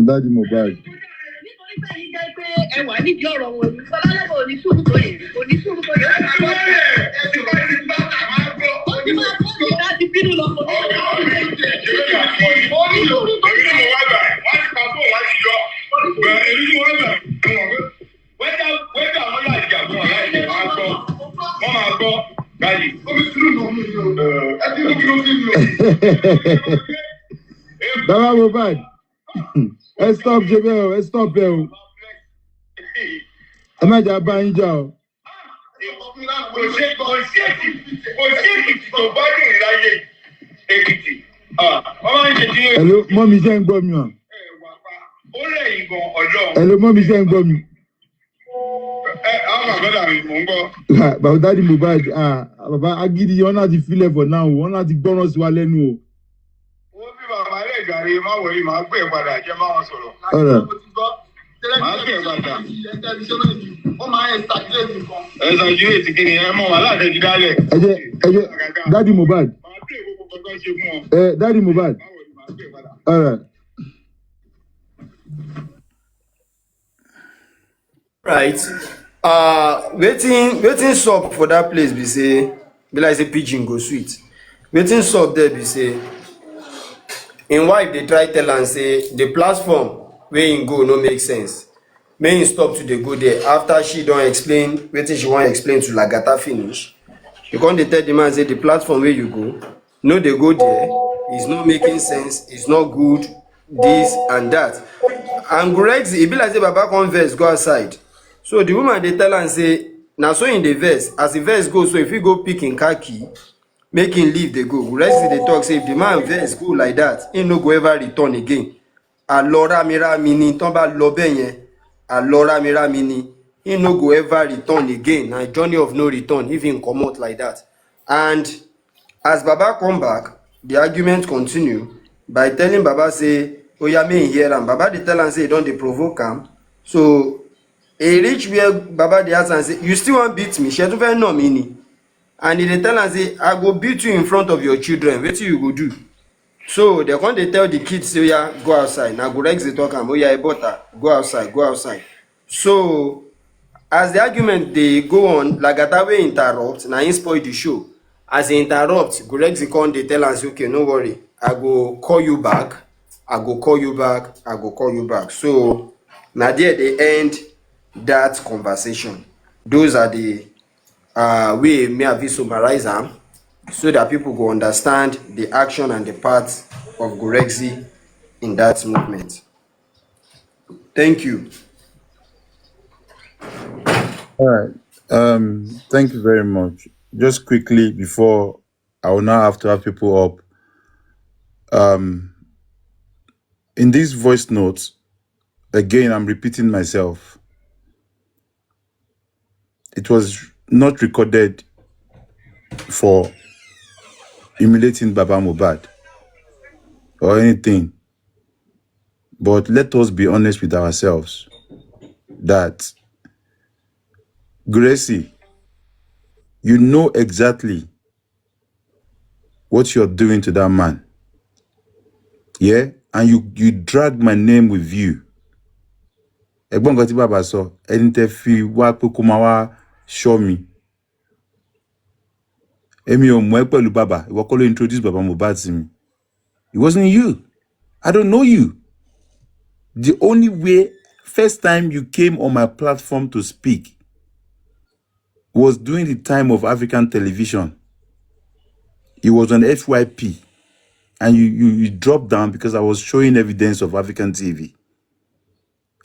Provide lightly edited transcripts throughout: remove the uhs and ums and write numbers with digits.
Daddy mohbad. Baba mohbad. Stop, Jebel. Stop, yo. I'm not just buying you. Hello, mommy, saying bomb. Hello, mommy, saying bomb. But daddy mohbad, Baba, I give you one of the feel for now. One of the bonus wale no. Daddy mohbad. Daddy mohbad. All right. Right. Waiting sup for that place be say be like say pigeon go sweet. Waiting sup there be say im wife dey try tell am say the platform where im go no make sense. Make im stop to dey go there after she don explain wetin she wan explain to lagata finish. She come dey tell the man say the platform where you go, no dey go there, it's not making sense, it's not good, this and that. And Grex, e be like say Baba come vex go outside. So the woman dey tell am say na so in the verse, as the verse go, so if he go pick im car key, make him leave dey go. Grex dey talk say if the man verse go like that, he no go ever return again. Àlọ rámírámí ni tán bá lọ bẹ́ẹ̀ yẹn, àlọ rámírámí ni, he no go ever return again. Na journey of no return if him comot like that. And as Baba come back, the argument continue by telling Baba say, oya make him hear am. Baba dey tell am say he don dey provoke am. So e reach where Baba dey ask am say, you still wan beat me? Ṣé tún fẹ́ nà mí ni? And he dey tell am say, I go beat you in front of your children. Wetin you go do? So they come dey tell the kids say, oya go outside. Na Gorex dey talk am, oya Ebota, go outside, go outside. So as the argument dey go on, lagata wey interrupt, na him spoil the show. As he interrupt, Gorex dey come dey tell am say, okay, no worry, I go call you back, I go call you back, I go call you back. So na there they end that conversation. Those are the way me have summarize am so that people go understand the action and the parts of Gorexi in that movement. Thank you. All right. Thank you very much. Just quickly before I will now have to have people up. In these voice notes, again, I'm repeating myself. It was not recorded for humiliating Baba mohbad or anything. But let us be honest with ourselves that Gracie, you know exactly what you're doing to that man. Yeah? And you drag my name with you. Ẹ̀gbọ́n nǹkan tí bàbá sọ, ẹni tẹ́ fi wá pé kó máa wá show me. Èmi ò mọ̀ ẹ́ pẹ̀lú bàbá, ìwọ kọ́ ló introduce Baba mohbad to me. It wasn't you. I don't know you. The only way, first time you came on my platform to speak was during the time of African television. It was on FYP. And you dropped down because I was showing evidence of African TV.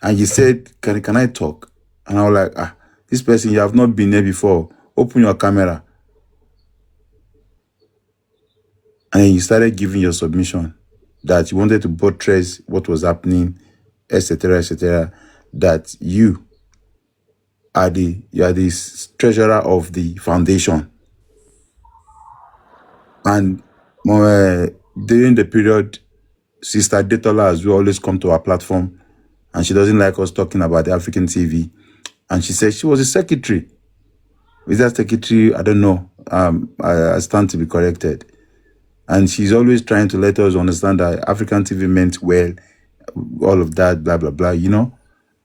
And you said, can I talk? And I was like, this person, you have not been there before. Open your camera. And then you started giving your submission that you wanted to buttress what was happening, etc., that you are the treasurer of the foundation. And during the period, Sister Detola as well always come to our platform, and she doesn't like us talking about the African TV. And she said she was a secretary. Is that secretary? I don't know. I stand to be corrected. And she's always trying to let us understand that African TV meant well, all of that, blah, blah, blah, you know.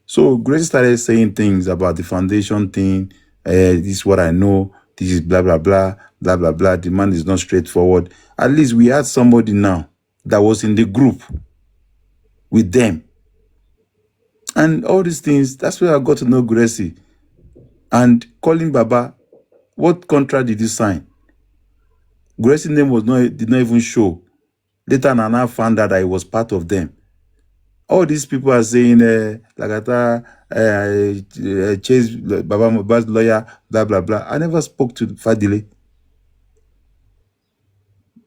So Grace started saying things about the foundation thing. This is what I know. This is blah, blah, blah, blah, blah, blah. The man is not straightforward. At least we had somebody now that was in the group with them. And all these things, that's where I got to know Gracie. And calling Baba, what contract did you sign? Gracie's name did not even show. Later, Nana found out that he was part of them. All these people are saying, lagata, Chase, Baba Mohbad's lawyer, blah, blah, blah. I never spoke to Fadile.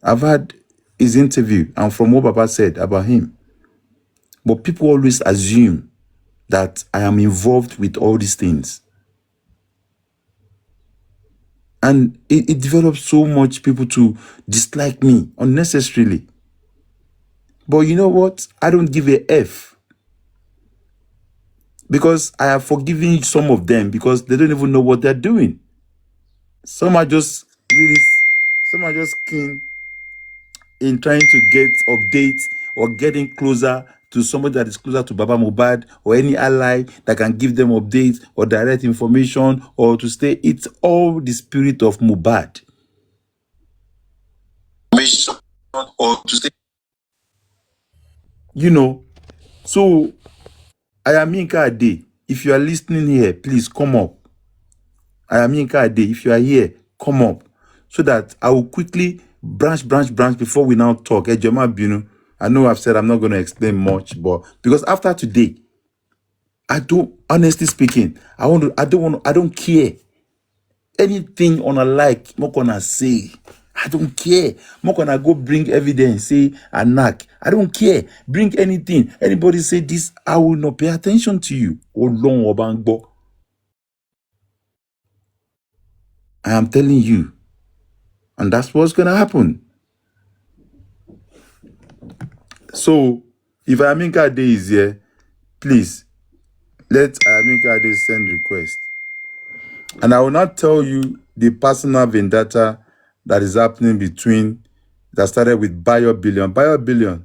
I've had his interview, and from what Baba said about him. But people always assume that I am involved with all these things. And it develops so much people to dislike me unnecessarily. But you know what? I don't give a F. Because I have forgiven some of them because they don't even know what they're doing. Some are just keen in trying to get updates or getting closer to somebody that is closer to Baba Mohbad or any ally that can give them updates or direct information or to stay. It's all the spirit of Mohbad. Or to stay. You know, so I am Yinka Ade. If you are listening here, please come up. I am Yinka Ade. If you are here, come up. So that I will quickly branch before we now talk. Ejoma Binu. I know I've said I'm not going to explain much, but because after today, honestly speaking, I don't care. Anything on a like, I'm not gonna say. I don't care. I'm not gonna go bring evidence, say a knack. I don't care. Bring anything. Anybody say this, I will not pay attention to you. Oh, long obangbo. I am telling you. And that's what's gonna happen. So, if Aminka Ade is here, please let Aminka Ade send request. And I will not tell you the personal vendetta that is happening that started with Bayo Billion. Bayo Billion,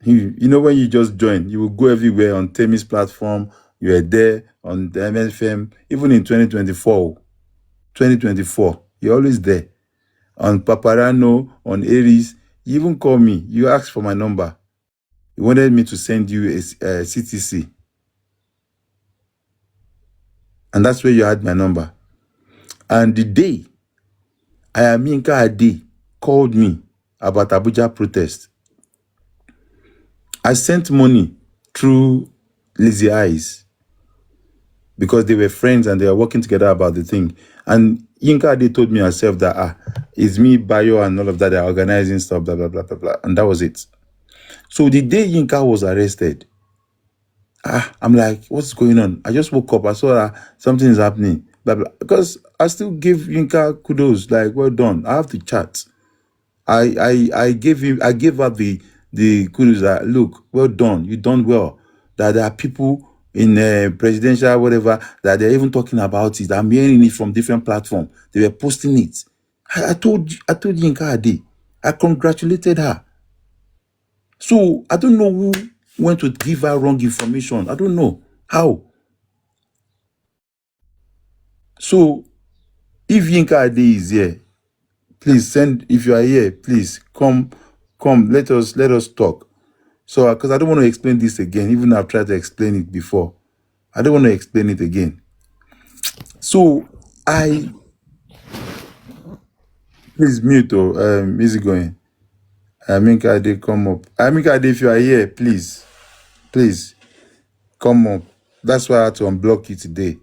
you know, when you just join, you will go everywhere on Temi's platform. You are there on the MFM, even in 2024, you're always there. On Paparano, on Aries, you even call me. You asked for my number. You wanted me to send you a CTC. And that's where you had my number. And the day Yinka Ade called me about Abuja protest, I sent money through Lazy Eyes because they were friends and they were working together about the thing. And Yinka Ade told me herself that it's me, Bayo, and all of that. They're organizing stuff, blah, blah, blah, blah, blah. And that was it. So the day Yinka was arrested, I'm like, what's going on? I just woke up. I saw that something is happening. Blah, blah. Because I still give Yinka kudos, like, well done. I have to chat. I gave her the kudos that, look, well done. You done well. That there are people in presidential, whatever, that they're even talking about it. I'm hearing it from different platforms. They were posting it. I told Yinka Ade. I congratulated her. So I don't know who went to give her wrong information. I don't know how. So if Yinka Ade is here, please send. If you are here, please come. Let us talk. So because I don't want to explain this again, even though I've tried to explain it before. I don't want to explain it again. So please mute or easy going. Yinka Ade, come up. Yinka Ade, if you are here, please come up. That's why I had to unblock you today.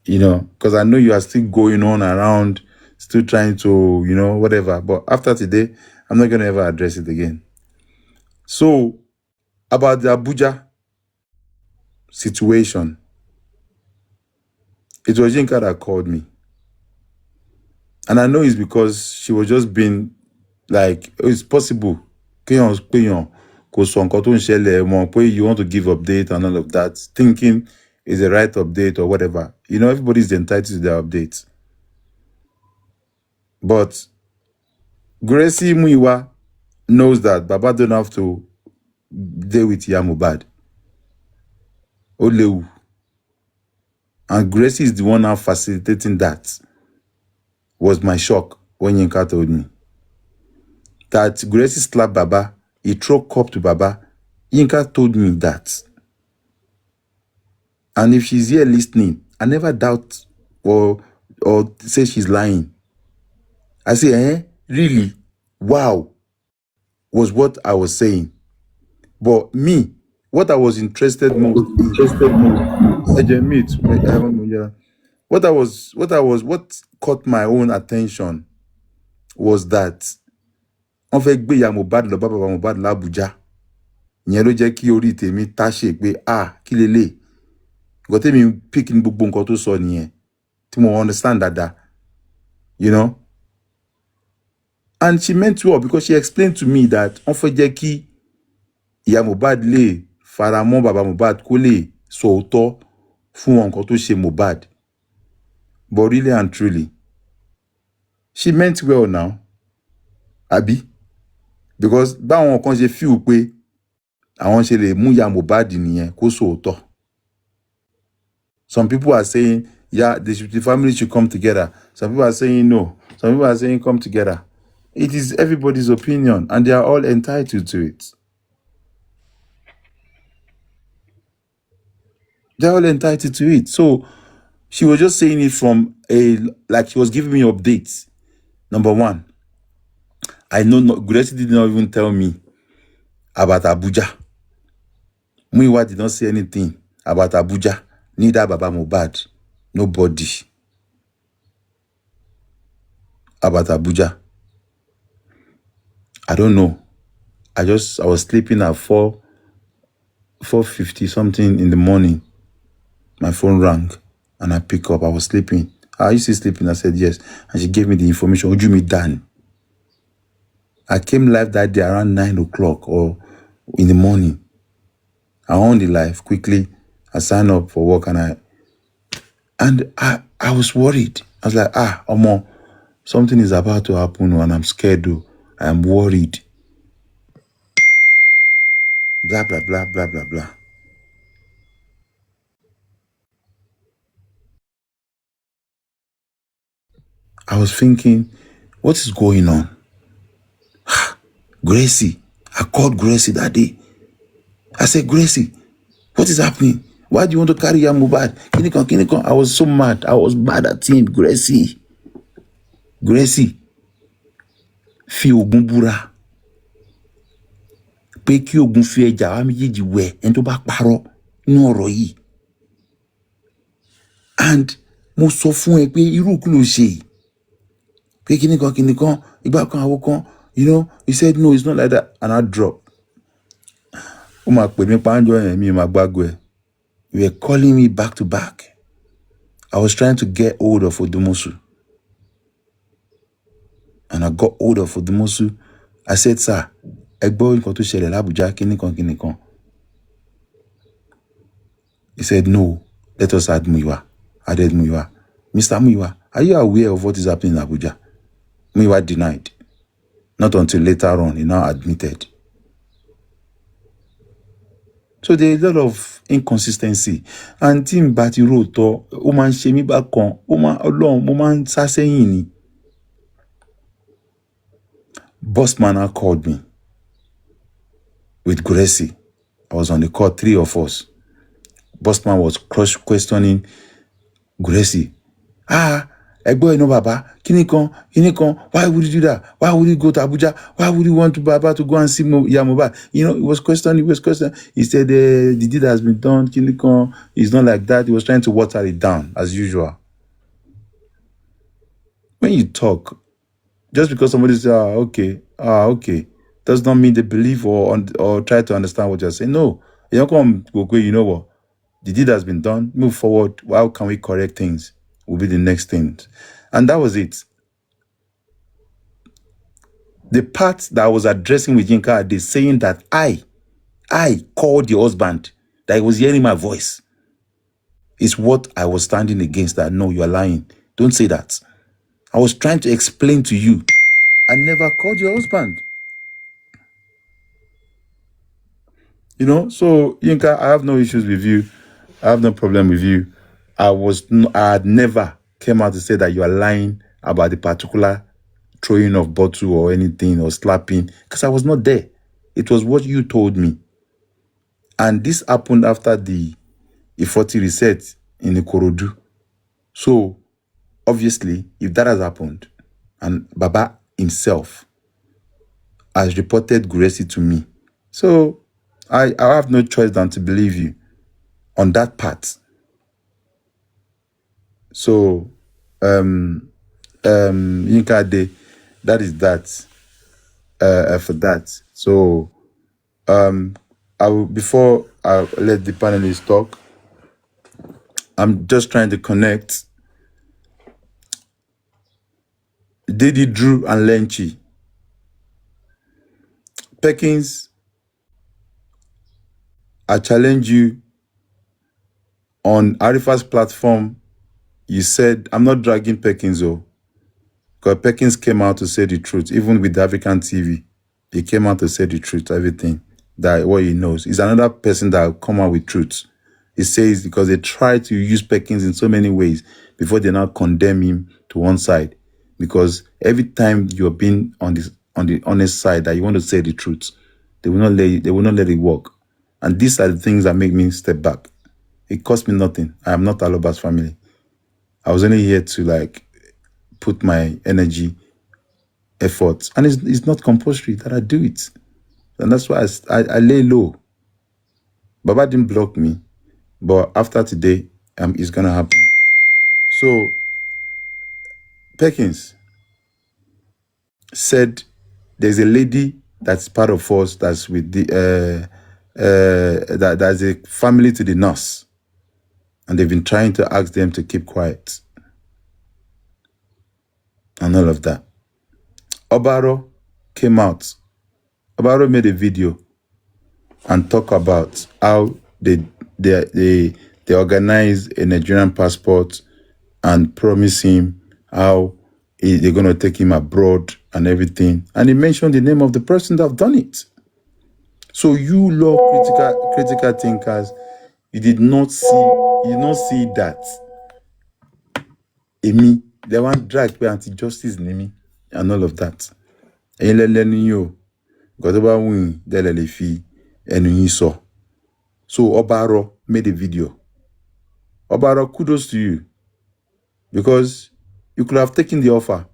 You know, because I know you are still going on around still trying to, whatever. But after today, I'm not going to ever address it again. So, about the Abuja situation, it was Yinka that called me. And I know it's because she was just being like, it's possible. You want to give update and all of that, thinking is the right update or whatever. Everybody's entitled to their updates. But Gracie Muiwa knows that Baba don't have to deal with Mohbad. Olewu. And Gracie is the one now facilitating that. Was my shock when Yinka told me that Gracie slapped Baba, he threw cup to Baba. Yinka told me that. And if she's here listening, I never doubt or say she's lying. I say, really? Wow, was what I was saying. But me, what I was interested most in what caught my own attention was that on fait gbé ya Mohbad lọ bá bàbá Mohbad l'Abuja. Ìyẹn ló jẹ́ kí orí tèmi táṣe pé kí lélẹ̀. Nǹkan tèmi pick ní gbogbo nǹkan tó sọ nìyẹn. Tí mo understand that, And she meant well because she explained to me that on fait jẹ́ kí ìyá Mohbad lè faramọ́ bàbá Mohbad kó lè sọ òótọ́ fún nǹkan tó ṣe Mohbad. But really and truly, she meant well now. Abi? Because báwọn kan ṣe feel pé àwọn ṣe lè mú ìyá Mohbad nìyẹn kó sọ òótọ́. Some people are saying, the family should come together. Some people are saying no. Some people are saying come together. It is everybody's opinion, and they are all entitled to it. They're all entitled to it. So she was just saying it from like she was giving me updates. Number one, I know Gracie did not even tell me about Abuja. Muiwa did not say anything about Abuja. Neither Baba Mohbad. Nobody. About Abuja. I don't know. I was sleeping at 4:50 something in the morning. My phone rang and I pick up. I was sleeping. Are you still sleeping? I said yes. And she gave me the information. Would you meet Dan? I came live that day around 9 o'clock or in the morning. I on the live quickly. I signed up for work and I was worried. I was like, Omo, something is about to happen and I'm scared though. I am worried. Blah, blah, blah, blah, blah, blah. I was thinking, what is going on? Gracie. I called Gracie that day. I said, Gracie, what is happening? Why do you want to carry your Mohbad? Kinikon. I was so mad. I was mad at him. Gracie. Fi ogun búra. Pé kí ogun fi ẹjà wa méjèèjì wẹ̀ ẹni tó bá parọ́ nínú ọ̀rọ̀ yìí. And mo sọ fún ẹ pé irú kí ló ṣe yìí. Pé kinikon, ìgbà kan àwo kan, he said no, it's not like that. And I dropped. Ó máa pè mí pàǹjọ́ yẹn mi máa gbàgbọ́ ẹ. You were calling me back to back. I was trying to get hold of Odumosu. And I got hold of Odumosu. I said, sir, ẹ gbọ́ nǹkan tó ṣẹlẹ̀ l'Abuja kinikon. He said, no, let us add Muiwa. Added Muiwa. Mr. Muiwa, are you aware of what is happening in Abuja? Muiwa denied. Not until later on, he now admitted. So there is a lot of inconsistency. And Tim Bati wrote, ó máa ń ṣe mí bákan, Ọlọ́run, mo máa ń sá sẹ́yìn ni. Bossman called me with Gracie. I was on the call, 3 of us. Bossman was questioning Gracie. Ẹgbọ́ Baba, kinikon. Why would you do that? Why would you go to Abuja? Why would you want Baba to go and see Mohbad? He was questioning. He said the deed has been done. Kinikon, it's not like that. He was trying to water it down as usual. when you talk, just because somebody says, okay, does not mean they believe or try to understand what you're saying. No. You don't come, go, you know what? The deed has been done. Move forward. How can we correct things? Will be the next thing. And that was it. The part that I was addressing with Yinka Ade, saying that I called the husband, that he was hearing my voice, is what I was standing against. That no, you are lying. Don't say that. I was trying to explain to you, I never called your husband. You know, so Yinka, I have no issues with you. I have no problem with you. I had never came out to say that you are lying about the particular throwing of bottle or anything or slapping, because I was not there. It was what you told me. And this happened after the 40 reset in Ikorodu. So obviously, if that has happened, and Baba himself has reported Guresi to me, so I have no choice than to believe you on that part. So Yinka Ade, that is that for that. So before I let the panelists talk, I'm just trying to connect Didi, Drew, and Lenchi. Perkins, I challenge you on Arifa's platform. You said, I'm not dragging Perkins, because Perkins came out to say the truth, even with the African TV. He came out to say the truth, everything, that what he knows. He's another person that will come out with truth. He says because they try to use Perkins in so many ways before they now condemn him to one side. Because every time you're being on the honest side that you want to say the truth, they will not let it work. And these are the things that make me step back. It cost me nothing. I am not Aloba's family. I was only here to put my energy, efforts, and it's not compulsory that I do it. And that's why I lay low. Baba didn't block me, but after today, it's gonna happen. So Perkins said there's a lady that's part of us that's with the that's a family to the nurse, and they've been trying to ask them to keep quiet and all of that. Obaro came out. Obaro made a video and talk about how they organize a Nigerian passport and promise him how they're going to take him abroad and everything. And he mentioned the name of the person that have done it. So you law critical thinkers, you did not see that. Emi, they want drag by anti-justice Nemi and all of that. And you got about win the fee and you saw. So Obaro made a video. Obaro, kudos to you. Because you could have taken the offer,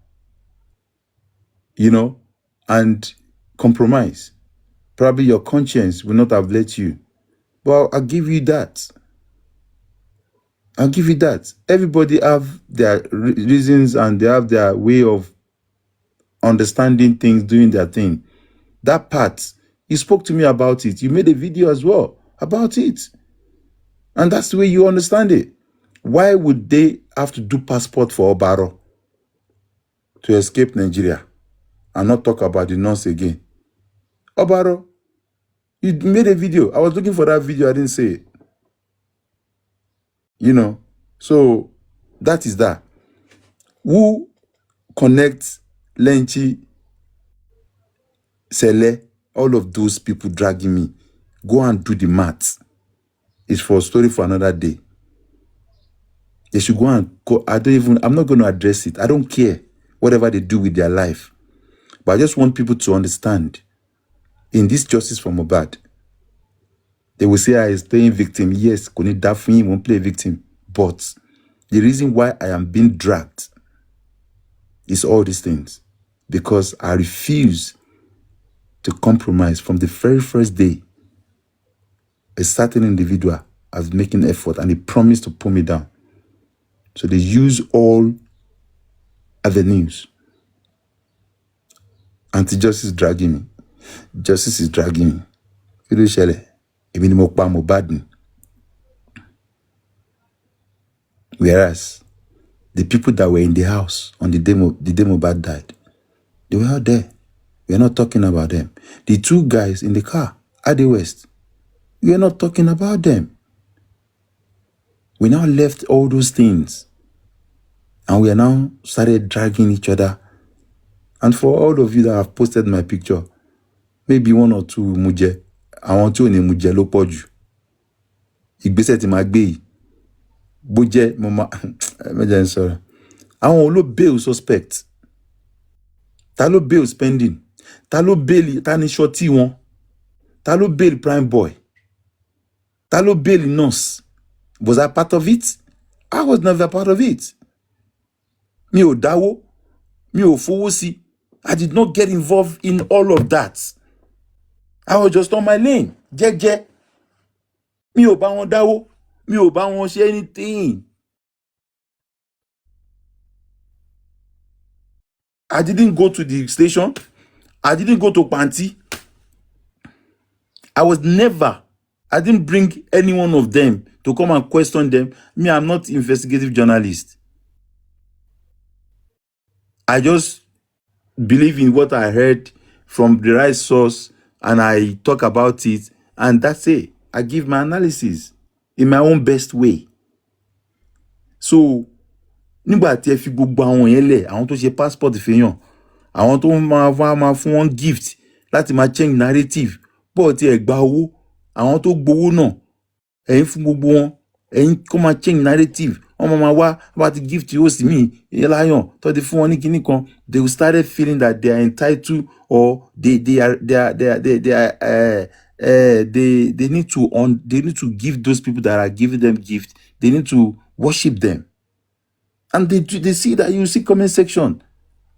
and compromise. Probably your conscience will not have let you. But I'll give you that. I'll give you that. Everybody have their reasons and they have their way of understanding things, doing their thing. That part, you spoke to me about it. You made a video as well about it. And that's the way you understand it. Why would they have to do passport for Obaro to escape Nigeria and not talk about the nonce again? Obaro, you made a video. I was looking for that video. I didn't see it. So that is that. Who connects Lenchi, Sele, all of those people dragging me? Go and do the maths. It's for a story for another day. They should go and go. I'm not going to address it. I don't care whatever they do with their life. But I just want people to understand, in this justice for Mohbad, they will say I is playing victim. Yes, Koni Daphne won't play victim. But the reason why I am being dragged is all these things. Because I refuse to compromise from the very first day. A certain individual has making effort and he promised to pull me down. So they use all avenues. Anti-justice is dragging me. Justice is dragging me. Kí ló ṣẹlẹ̀? Èmi ni mo pa Mohbad ni. Whereas the people that were in the house on the day Mohbad died, they were out there. We are not talking about them. The two guys in the car, Ade West, we are not talking about them. We now left all those things and we are now started dragging each other. And for all of you that have posted my picture, maybe one or two muje, àwọn tí ò ní muje ló pọ̀ jù. Ìgbésẹ̀ tí màá gbé yìí, bó jẹ́ mo máa mẹ́jẹ̀ ń sọ̀rọ̀. Àwọn ló bail suspect. Ta ló bail spending? Ta ló bail ta ní shorty wọn? Ta ló bail prime boy? Ta ló bail nurse? Was I part of it? I was never part of it. Mi ò dáwó, mi ò fowó sí. I did not get involved in all of that. I was just on my lane. Jẹ́jẹ́. Mi ò bá wọn dáwó. Mi ò bá wọn ṣe anything. I didn't go to the station. I didn't go to Panti. I didn't bring any one of them to come and question them. Me, I'm not investigative journalist. I just believe in what I heard from the right source and I talk about it, and that's it. I give my analysis in my own best way. So, nígbà tí ẹ fi gbogbo àwọn yẹn lẹ̀, àwọn tó ṣe passport fẹ́yàn, àwọn tó máa fún wọn gift láti máa change narrative, bọ́ọ̀ tí ẹ gba owó, àwọn tó gbowó náà, ẹ̀yin fún gbogbo wọn, ẹ̀yin kó máa change narrative, wọ́n máa wá bá ti gift yóò sí mi, láyàn, tó ti fún wọn ní kinní kan, they will started feeling that they are entitled or they need to give those people that are giving them gift, they need to worship them. And they see that, you see comment section.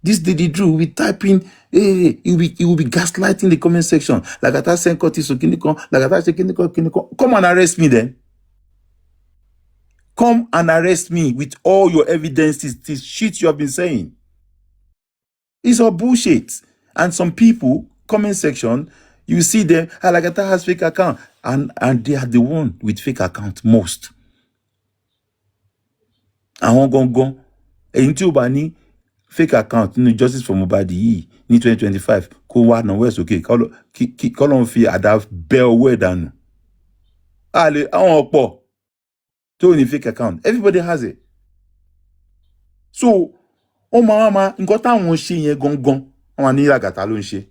This Didi Drew will be typing, he will be gaslighting the comment section. Lagata Senkoti so kinikon, Lagata kinikon. Come and arrest me then. Come and arrest me with all your evidences, this shit you have been saying. It's all bullshit. And some people, comment section, you see them, Lagata has fake account. And they are the one with fake account most. Àwọn gangan, èyí tí ó bá ní fake account nínú Justice for Mohbad yìí ní 2025 kó wá náà west okay kọ́lọ́n fi àdá bẹ́ owó ẹ̀ dànù. Àwọn ọ̀pọ̀ tó ní fake account, everybody has it. So ó máa nǹkan táwọn ṣe yẹn gangan wọ́n máa ní làgàtà ló ń ṣe.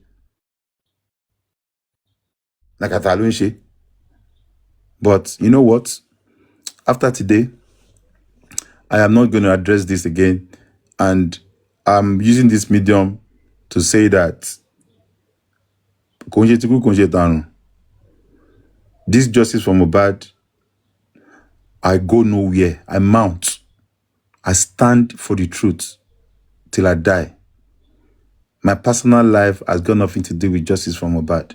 Làgàtà ló ń ṣe. But you know what? After today, I am not going to address this again, and I'm using this medium to say that this Justice for Mohbad, I go nowhere. I mount. I stand for the truth till I die. My personal life has got nothing to do with Justice for Mohbad.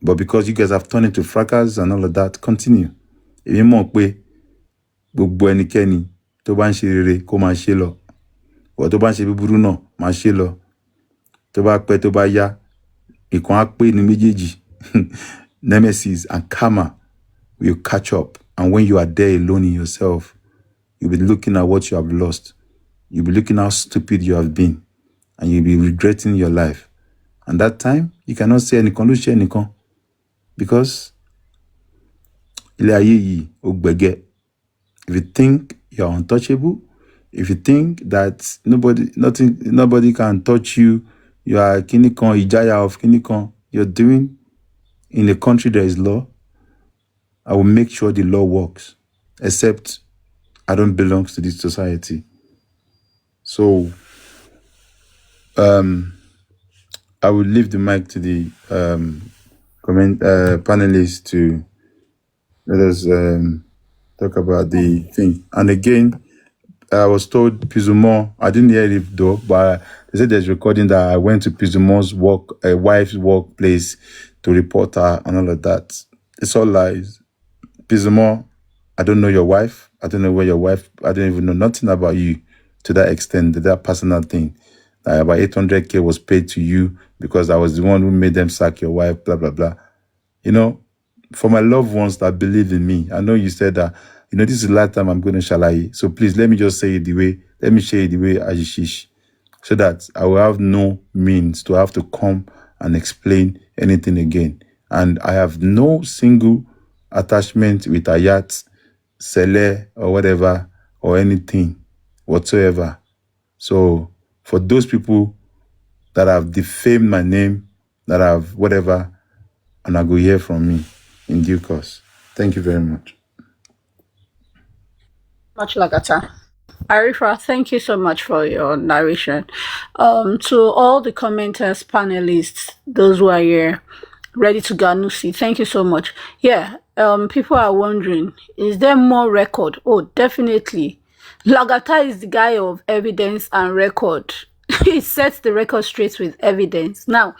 But because you guys have turned into fracas and all of that, continue. Èmi mọ̀ pé gbogbo ẹnikẹ́ni tó bá ń ṣe rere kó máa ṣe lọ. Or tó bá ń ṣe búburú náà máa ṣe lọ. Tó bá pẹ́ tó bá yá, ìkan á pé ní méjèèjì. Nemesis and karma will catch up. And when you are there alone in yourself, you'll be looking at what you have lost. You'll be looking how stupid you have been. And you'll be regretting your life. And that time, you cannot say ẹnìkan ló ṣe ẹnìkan. Because ilé ayé yìí ó gbẹ̀gẹ́. If you think you're untouchable, if you think that nobody can touch you, you are kinikon, ijaya of kinikon, you're doing in a country there is law, I will make sure the law works. Except I don't belong to this society. So I will leave the mic to the panelists to let us talk about the thing. And again, I was told Pizumo, I didn't hear it though, but they said there's recording that I went to Pizumo's wife's workplace to report her and all of that. It's all lies. Pizumo, I don't know your wife. I don't know where your wife, I don't even know nothing about you. to that extent, that personal thing. About 800K was paid to you because I was the one who made them sack your wife, blah, blah, blah. For my loved ones that believe in me, I know you said that, this is the last time I'm going to shalaye. So please, let me just say it let me share it the way Ajishish, so that I will have no means to have to come and explain anything again. And I have no single attachment with Ayat, Sele, or whatever, or anything whatsoever. So for those people that have defamed my name, that have whatever, and I go hear from me in due course. Thank you very much. Much lagata. Arifa, thank you so much for your narration. To all the commenters, panelists, those who are here, ready to Ganusi, thank you so much. Yeah, people are wondering, is there more record? Oh, definitely. Lagata is the guy of evidence and record. He sets the record straight with evidence. Now,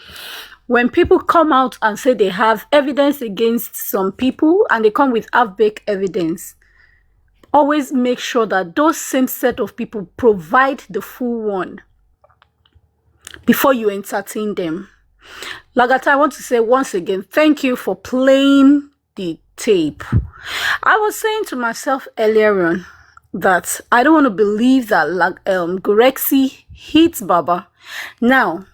when people come out and say they have evidence against some people and they come with half-baked evidence, always make sure that those same set of people provide the full one before you entertain them. Lagata, I want to say once again, thank you for playing the tape. I was saying to myself earlier on that I don't want to believe that Gurexi hits Baba. Now,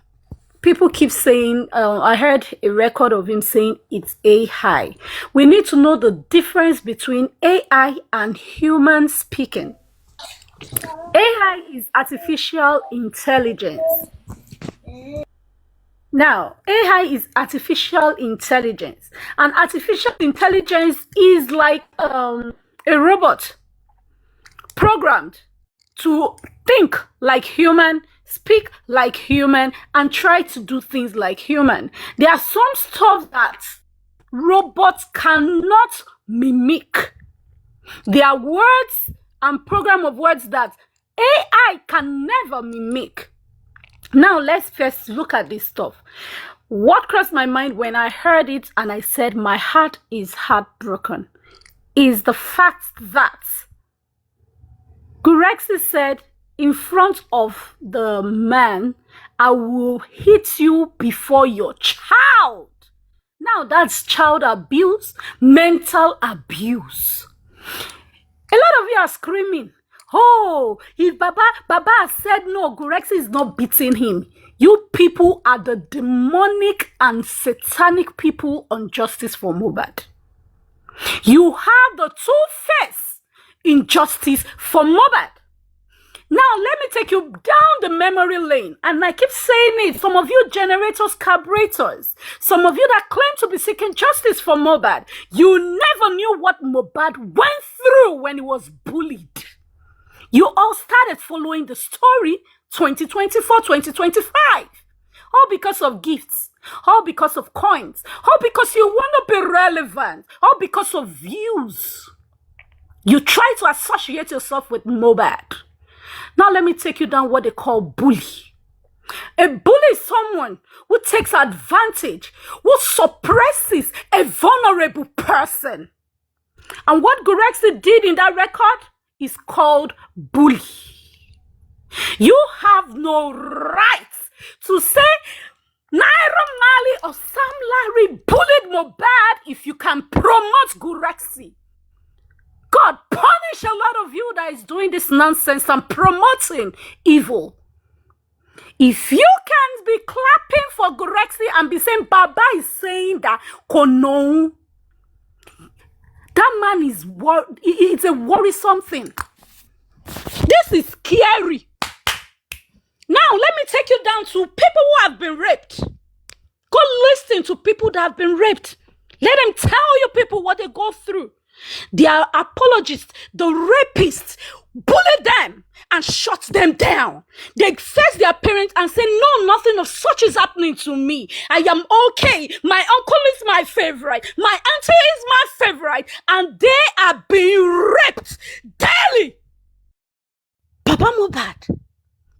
people keep saying, I heard a record of him saying it's AI. We need to know the difference between AI and human speaking. AI is artificial intelligence. Now, AI is artificial intelligence. And artificial intelligence is like a robot programmed to think like human, speak like human, and try to do things like human. There are some stuff that robots cannot mimic. There are words and program of words that AI can never mimic. Now, let's first look at this stuff. What crossed my mind when I heard it and I said my heart is heartbroken is the fact that Gurexi said in front of the man, I will hit you before your child. Now that's child abuse, mental abuse. A lot of you are screaming, oh, if Baba said no, Gurexi is not beating him. You people are the demonic and satanic people on Justice for Mohbad. You have the two-face injustice for Mohbad. Now, let me take you down the memory lane. And I keep saying it. Some of you generators, carburetors, some of you that claim to be seeking justice for Mohbad, you never knew what Mohbad went through when he was bullied. You all started following the story 2024, 2025. All because of gifts. All because of coins. All because you want to be relevant. All because of views. You try to associate yourself with Mohbad. Now let me take you down what they call bully. A bully is someone who takes advantage, who suppresses a vulnerable person. And what Gurexi did in that record is called bully. You have no right to say Naira Marley or Sam Larry bullied Mohbad if you can promote Gurexi. God punish a lot of you that is doing this nonsense and promoting evil. If you can't be clapping for Gurexi and be saying Baba is saying that Kono, that man is it's a worrisome thing. This is scary. Now let me take you down to people who have been raped. Go listen to people that have been raped. Let them tell you people what they go through. They are apologists. The rapists bullied them and shut them down. They face their parents and say, no, nothing of such is happening to me. I am okay. My uncle is my favorite. My auntie is my favorite. And they are being raped daily. Baba Mohbad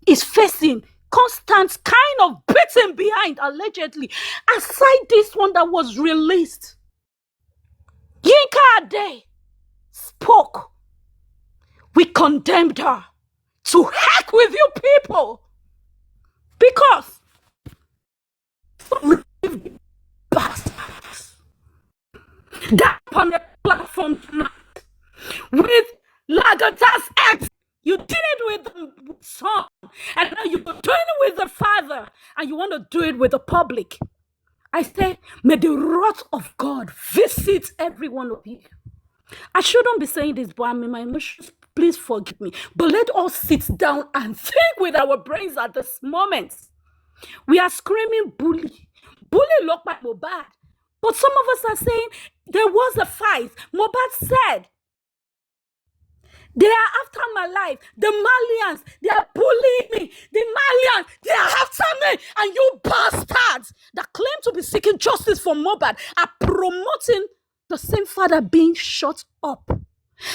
is facing constant kind of beating behind, allegedly. Aside this one that was released. Yinka Ade spoke. We condemned her To heck with you people. Because bastards that on the platform tonight with Lagata's ex. You did it with the son, and now you're doing it with the father, and you want to do it with the public. I say, may the wrath of God visit every one of you. I shouldn't be saying this, but I'm in my emotions. Please forgive me. But let us sit down and think with our brains at this moment. We are screaming bully. Bully locked by mohbad. But some of us are saying there was a fight. Mohbad said, they are after my life. The Malians, they are bullying me. The Malians, they are after me. And you bastards that claim to be seeking justice for Mohbad are promoting the same father being shut up.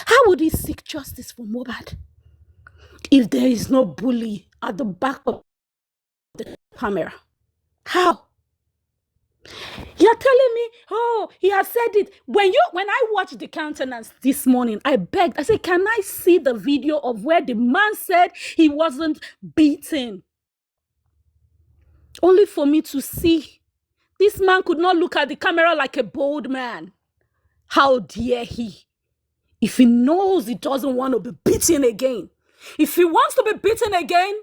How would he seek justice for Mohbad if there is no bully at the back of the camera? How? You're telling me, oh, he has said it. When I watched the countenance this morning, I begged. I said, can I see the video of where the man said he wasn't beaten? Only for me to see this man could not look at the camera like a bold man. How dare he? If he knows he doesn't want to be beaten again, if he wants to be beaten again,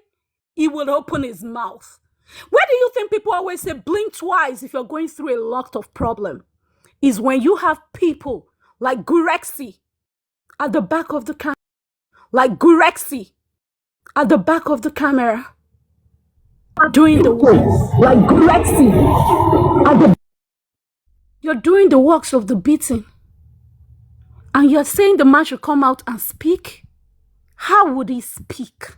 he will open his mouth. Where do you think people always say blink twice if you're going through a lot of problem? Is when you have people like Gurexi at the back of the camera, like Gurexi at the back of the camera, doing the works, like Gurexi at the. You're doing the works of the beating, and you're saying the man should come out and speak. How would he speak?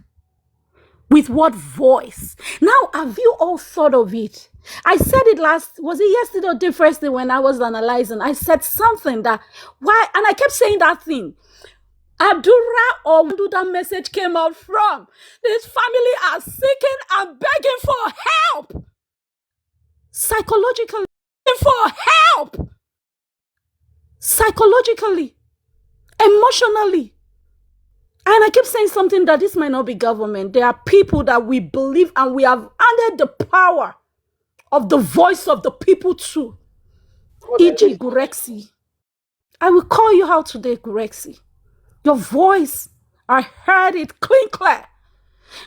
With what voice? Now, have you all thought of it? I said it was it yesterday or the first day when I was analyzing? I said something that, why? And I kept saying that thing. Adura or who that message came out from. This family are seeking and begging for help. Psychologically. For help. Psychologically. Emotionally. And I keep saying something that this might not be government. There are people that we believe and we have handed the power of the voice of the people to. E.g. Gurexi. I will call you out today, Gurexi. Your voice, I heard it clear.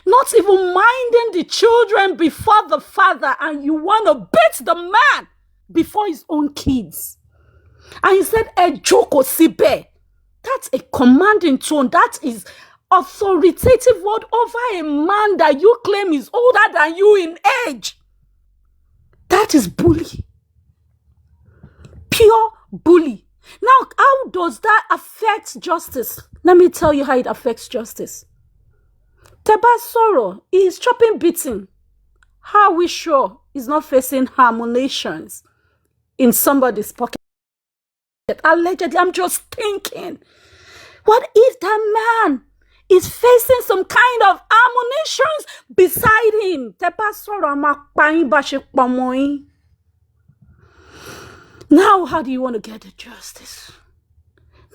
Not even minding the children before the father, and you want to beat the man before his own kids. And he said, Ejoko sibe. That's a commanding tone. That is authoritative word over a man that you claim is older than you in age. That is bully. Pure bully. Now, how does that affect justice? Let me tell you how it affects justice. Teba Soro is chopping beating. How are we sure he's not facing harmonations in somebody's pocket? Allegedly, I'm just thinking, what if that man is facing some kind of ammunitions beside him? Now, how do you want to get the justice?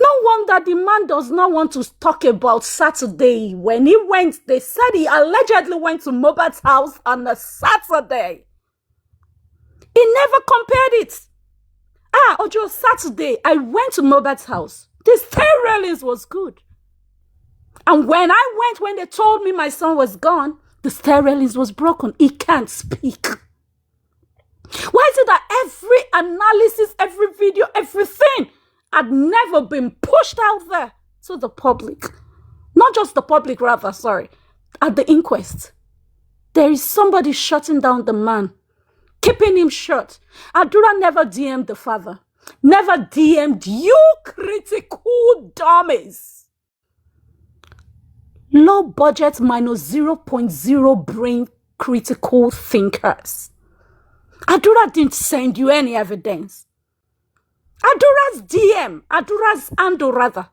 No wonder the man does not want to talk about Saturday. When he went, they said he allegedly went to Mohbad's house on a Saturday. He never compared it. Ojo, Saturday, I went to Mohbad's house. The stair railings was good. And when I went, when they told me my son was gone, the stair railings was broken. He can't speak. Why is it that every analysis, every video, everything had never been pushed out there to the public? Not just the public, rather, sorry. At the inquest, there is somebody shutting down the man, keeping him shut. Adura never DM'd the father. Never DM'd you critical dummies. Low budget minus 0.0 brain critical thinkers. Adura didn't send you any evidence. Adura's DM, Adura's Ando rather,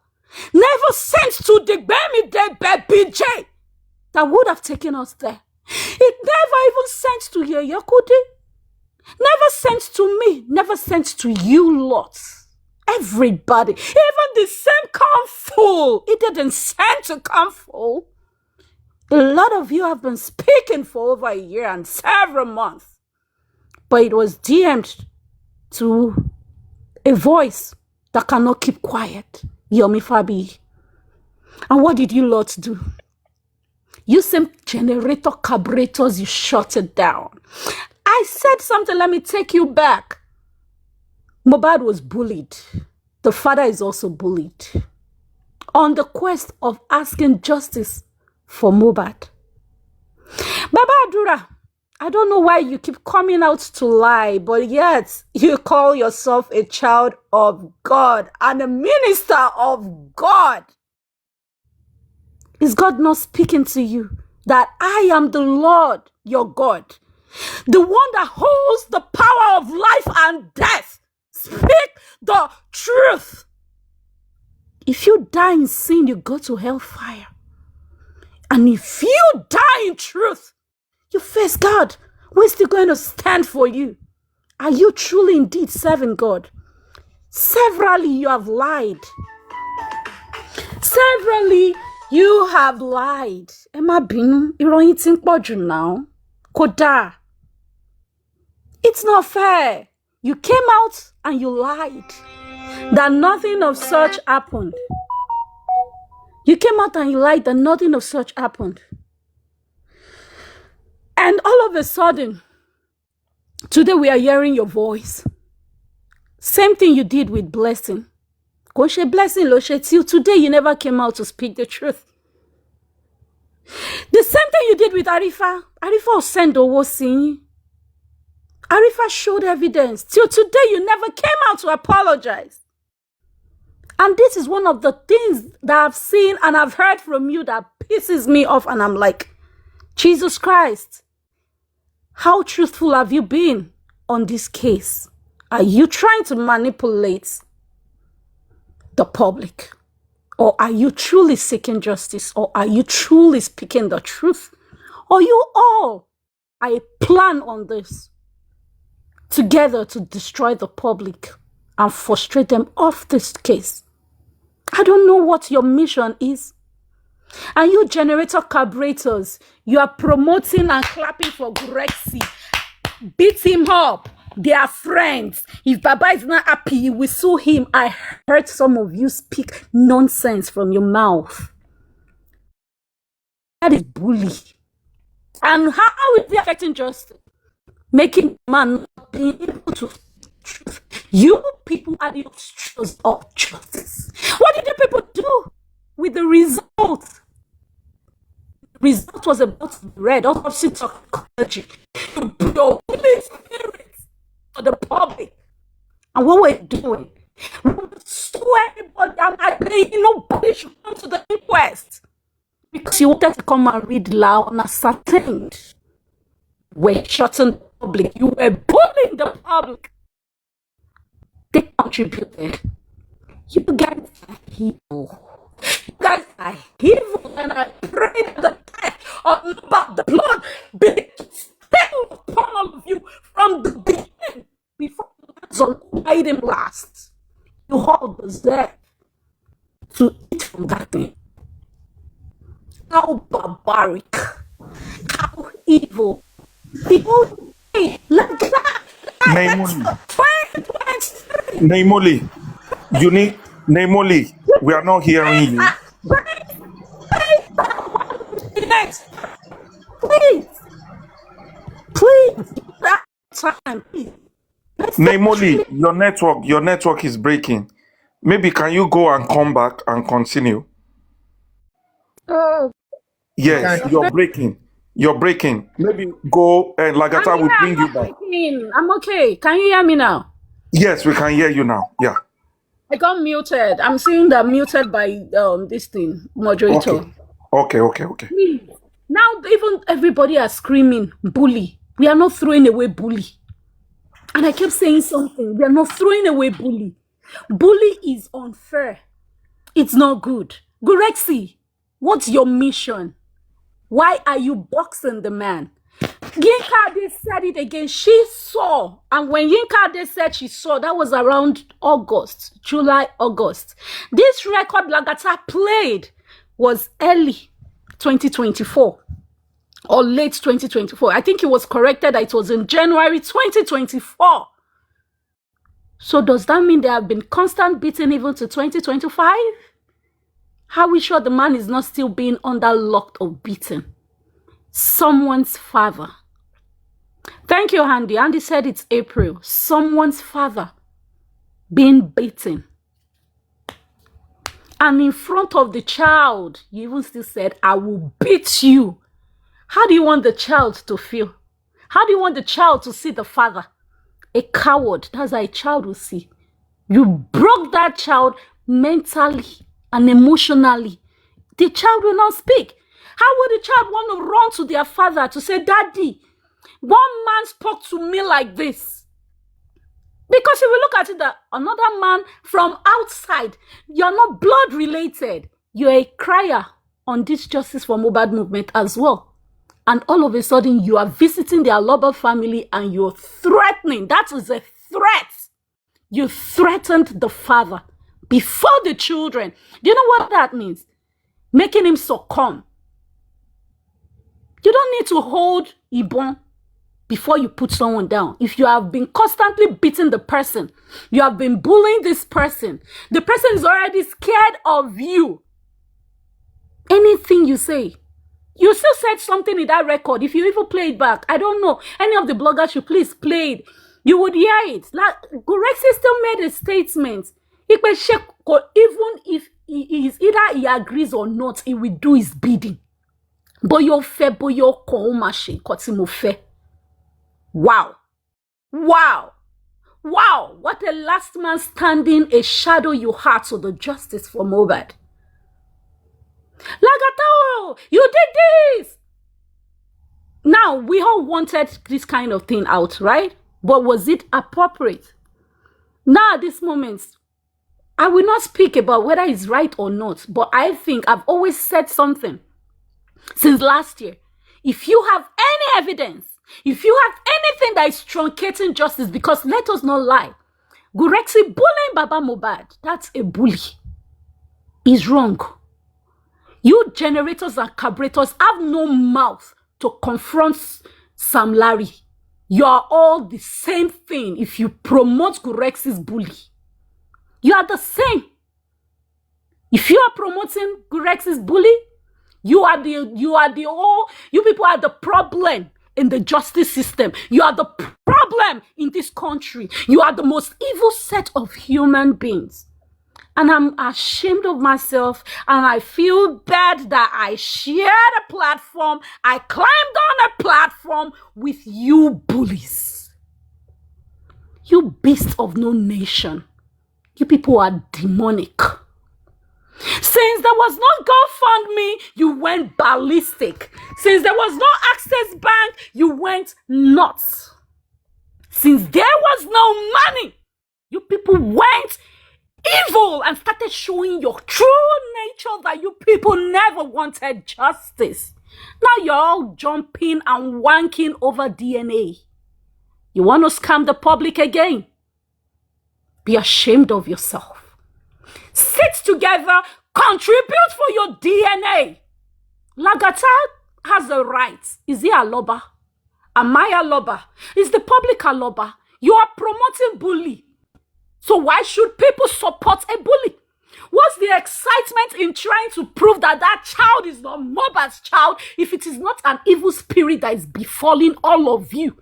never sent to the Bemi de BJ that would have taken us there. It never even sent to Yeyakudi. Never sent to me, never sent to you lots. Everybody, even the same Kamful, it didn't send to Kamful. A lot of you have been speaking for over a year and several months, but it was DM'd to a voice that cannot keep quiet, Yomi Fabi. And what did you lot do? You same generator carburetors, you shut it down. I said something, let me take you back. Mohbad was bullied. The father is also bullied. On the quest of asking justice for Mohbad. Baba Adura, I don't know why you keep coming out to lie, but yet you call yourself a child of God and a minister of God. Is God not speaking to you that I am the Lord your God, the one that holds the power of life and death? Speak the truth. If you die in sin, you go to hellfire. And if you die in truth, you face God. We're still going to stand for you. Are you truly indeed serving God? Severally, you have lied. Severally, you have lied. Emma Binu, ìròyìn tí ń pọ̀jù now. Kódà. It's not fair. You came out and you lied that nothing of such happened. You came out and you lied that nothing of such happened. And all of a sudden, today we are hearing your voice. Same thing you did with Blessing. Till today you never came out to speak the truth. The same thing you did with Arifa. Arifa will send Owosin. Arifa showed evidence. Till today you never came out to apologize. And this is one of the things that I've seen and I've heard from you that pisses me off. And I'm like, Jesus Christ, how truthful have you been on this case? Are you trying to manipulate the public? Or are you truly seeking justice? Or are you truly speaking the truth? Or you all are a plan on this together to destroy the public and frustrate them off this case? I don't know what your mission is. And you generator carburetors, you are promoting and clapping for Grexy. Beat him up. They are friends. If Baba is not happy, you will sue him. I heard some of you speak nonsense from your mouth. That is bully. And how is it affecting justice? Making man not being able to truth. You people are the obstructors of justice. What did the people do with the result? The result was about to be read. Autopsy toxicology. You your spirit for the public. And what we're doing, we swear everybody, nobody should come to the inquest. Because you wanted to come and read loud and ascertained. We're shutting the public. You were bullying the public. They contributed. You guys are evil. You guys are evil. And I pray that the death of the blood be spilled upon all of you from the beginning before the made him last. You all deserve to eat from that thing. How barbaric. How evil. The old day, like that. Naimoli, you need Naimoli. We are not hearing you. Next, please, that time, please. Naimoli, your network is breaking. Maybe can you go and come back and continue? Oh, Yes, you're breaking. You're breaking. Maybe go and Lagata will bring you back. I'm okay. Can you hear me now? Yes, we can hear you now. Yeah. I got muted. I'm seeing that muted by this thing, moderator. Okay. Please. Now even everybody are screaming bully. We are not throwing away bully. And I kept saying something. We are not throwing away bully. Bully is unfair. It's not good. Gurexi, what's your mission? Why are you boxing the man? Yinka Ade said it again. She saw. And when Yinka Ade said she saw, that was around July, August. This record Lagata played was early. 2024 or late 2024. I think it was corrected that it was in January 2024. So does that mean there have been constant beating even to 2025? How are we sure the man is not still being under lock of beating? Someone's father. Thank you, Andy. Andy said it's April. Someone's father being beaten. And in front of the child, you even still said, I will beat you. How do you want the child to feel? How do you want the child to see the father? A coward. That's how a child will see. You broke that child mentally and emotionally. The child will not speak. How would the child want to run to their father to say, Daddy, one man spoke to me like this? Because if we look at it, that another man from outside, you're not blood related. You're a crier on this Justice for Mohbad movement as well. And all of a sudden, you are visiting their Aloba family and you're threatening. That is a threat. You threatened the father before the children. Do you know what that means? Making him succumb. You don't need to hold Ibon before you put someone down. If you have been constantly beating the person, you have been bullying this person, the person is already scared of you. Anything you say, you still said something in that record. If you even play it back, I don't know. Any of the bloggers should please play it. You would hear it. Like, Gurexy still made a statement. Even if he is either he agrees or not, he will do his bidding. Boyo fe boyo ko mashi kotimo fe. Wow. Wow. Wow. What a last man standing, a shadow you had to the Justice for Mohbad. Lagata, you did this. Now, we all wanted this kind of thing out, right? But was it appropriate? Now, at this moment, I will not speak about whether it's right or not, but I think I've always said something since last year. If you have any evidence, if you have anything that is truncating justice, because let us not lie, Gurexy bullying Baba Mohbad, that's a bully, is wrong. You generators and carburetors have no mouth to confront Sam Larry. You are all the same thing if you promote Gurexy's bully. You are the same. If you are promoting Gurexy's bully, you people are the problem in the justice system. You are the problem in this country. You are the most evil set of human beings. And I'm ashamed of myself, and I feel bad that I shared a platform. I climbed on a platform with you bullies. You beasts of no nation. You people are demonic. Since there was no GoFundMe, you went ballistic. Since there was no Access Bank, you went nuts. Since there was no money, you people went evil and started showing your true nature that you people never wanted justice. Now you're all jumping and wanking over DNA. You want to scam the public again? Be ashamed of yourself. Sit together, contribute for your DNA. Lagata has a right. Is he a lover? Am I a lover? Is the public a lover? You are promoting bully. So why should people support a bully? What's the excitement in trying to prove that that child is not Mohbad's child if it is not an evil spirit that is befalling all of you?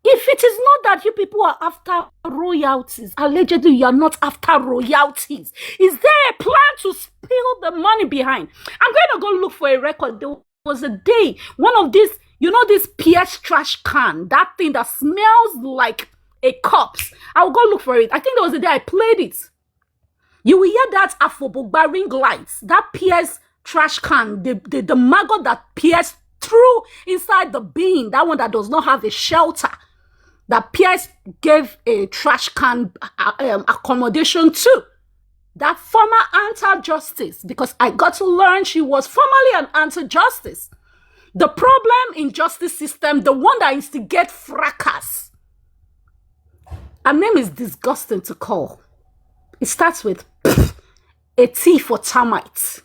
If it is not that you people are after royalties, allegedly you are not after royalties, is there a plan to spill the money behind? I'm going to go look for a record. There was a day, one of these, you know, this PS trash can, that thing that smells like a corpse. I'll go look for it. I think there was a day I played it. You will hear that Afobogba ring lights, that PS trash can, the maggot that PS threw inside the bin, that one that does not have a shelter, that PS gave a trash can accommodation to. That former anti-justice, because I got to learn she was formerly an anti-justice. The problem in justice system, the one that instigates fracas. Her name is disgusting to call. It starts with a T for termites.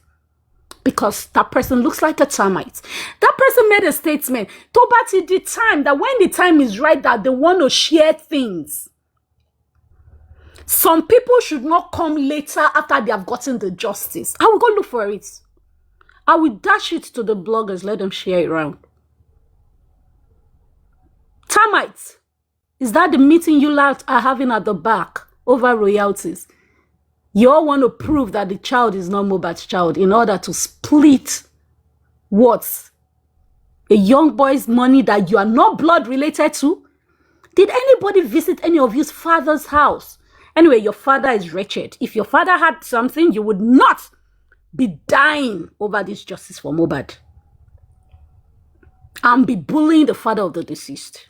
because that person looks like a termite. That person made a statement. Tobati the time that when the time is right that they want to share things. Some people should not come later after they have gotten the justice. I will go look for it. I will dash it to the bloggers, let them share it around. Termites. Is that the meeting you lot are having at the back over royalties? You all want to prove that the child is not Mohbad's child in order to split what? A young boy's money that you are not blood related to? Did anybody visit any of your father's house? Anyway, your father is wretched. If your father had something, you would not be dying over this justice for Mohbad and be bullying the father of the deceased.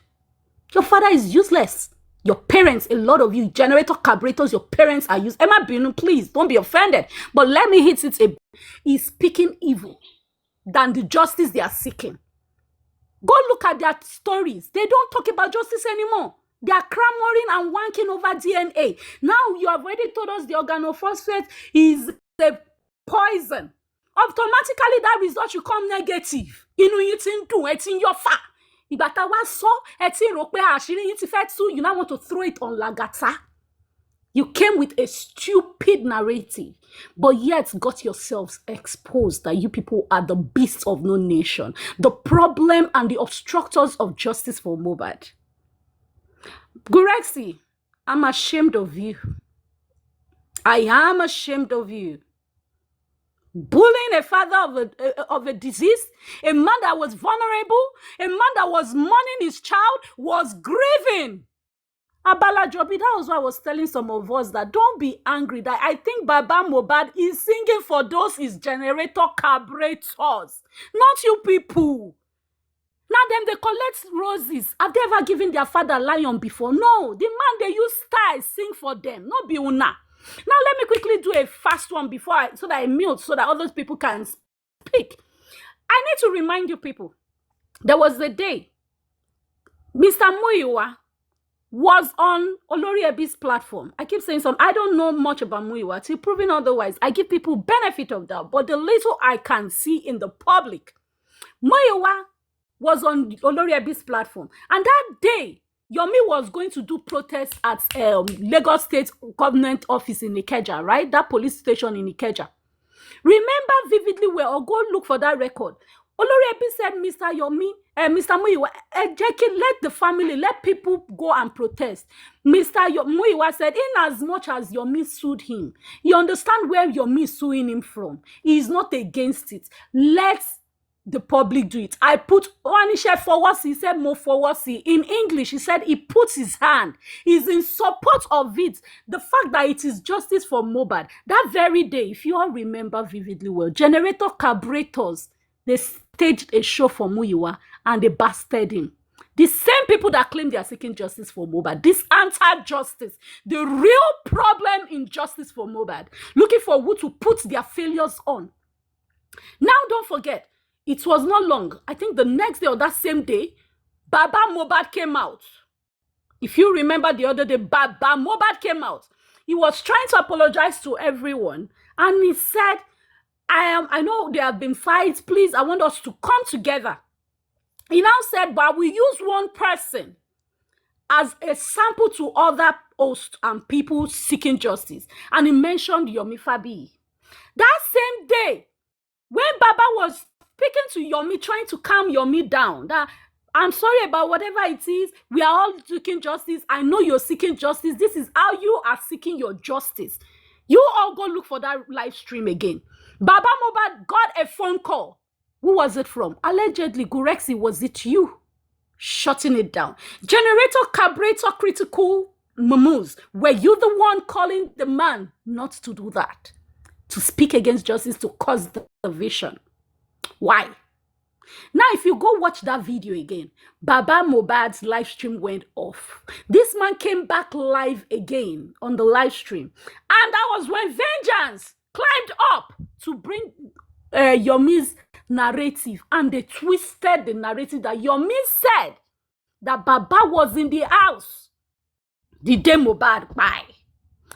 Your father is useless. Your parents, a lot of you, generator carburetors, your parents are used. Emma Binu, please, don't be offended. But let me hit it. He's speaking evil than the justice they are seeking. Go look at their stories. They don't talk about justice anymore. They are clamoring and wanking over DNA. Now you have already told us the organophosphate is a poison. Automatically that result should come negative. Inu yin ti n dun, ẹ ti n yọ fà. Ìgbà tá wá sọ, ẹ ti rò pé àṣírí yín ti fẹ́ tú, you now want to throw it on lagata. You came with a stupid narrative, but yet got yourselves exposed that you people are the beasts of no nation, the problem and the obstructors of justice for Mohbad. Gurexi, I'm ashamed of you. I am ashamed of you. Bullying a father of a deceased, a man that was vulnerable, a man that was mourning his child, was grieving. Abala Jobi, that was why I was telling some of us that don't be angry, that I think Baba Mohbad is singing for those his generator carburetors, not you people. Now them, they collect roses. Have they ever given their father lion before? No, the man they use style sing for them, not be una. Now let me quickly do a fast one so that I mute, so that other people can speak. I need to remind you people, there was a day Mr. Muyiwa was on Olori Ebi's platform. I keep saying something. I don't know much about Muyiwa. Till proving otherwise, I give people benefit of doubt. But the little I can see in the public, Muyiwa was on Olori Ebi's platform. And that day, Yomi was going to do protests at Lagos State Government Office in Ikeja, right? That police station in Ikeja. Remember vividly where, or go look for that record. Olori Ebi said, Mr. Yomi, Mr. Muyiwa, let the family, let people go and protest. Mr. Muyiwa said, in as much as Yomi sued him, you understand where Yomi is suing him from. He is not against it. Let the public do it. I put Onishe forward, he said more forward. In English, he said he puts his hand. He's in support of it. The fact that it is justice for Mohbad. That very day, if you all remember vividly well, generator carburetors, they staged a show for Muyiwa and they bastard him. The same people that claim they are seeking justice for Mohbad, this anti-justice, the real problem in justice for Mohbad, looking for who to put their failures on. Now, don't forget, it was not long. I think the next day or that same day, Baba Mohbad came out. If you remember the other day, Baba Mohbad came out. He was trying to apologize to everyone. And he said, I know there have been fights. Please, I want us to come together. He now said, but we use one person as a sample to other hosts and people seeking justice. And he mentioned Yomi Fabi. That same day, when Baba was speaking to Yomi, trying to calm Yomi down, that I'm sorry about whatever it is, we are all seeking justice. I know you're seeking justice. This is how you are seeking your justice. You all go look for that live stream again. Baba Mohbad got a phone call. Who was it from? Allegedly, Gurexi, was it you? Shutting it down. Generator carburetor critical mamus. Were you the one calling the man not to do that? To speak against justice, to cause the division. Why? Now, if you go watch that video again, Baba Mohbad's live stream went off. This man came back live again on the live stream. And that was when vengeance climbed up to bring Yomi's narrative. And they twisted the narrative that Yomi said that Baba was in the house the day Mohbad died.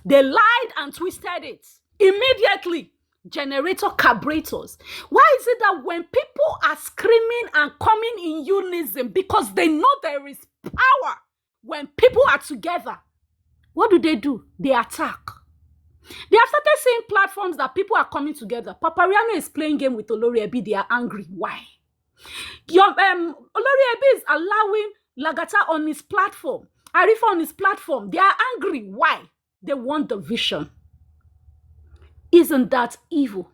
They lied and twisted it. Immediately, generator carburetors. Why is it that when people are screaming and coming in unison because they know there is power when people are together, what do? They attack. They have started seeing platforms that people are coming together. Papariano is playing game with Olori Ebi. They are angry. Why? Olori Ebi is allowing Lagata on his platform, Arifa on his platform. They are angry. Why? They want the vision. Isn't that evil?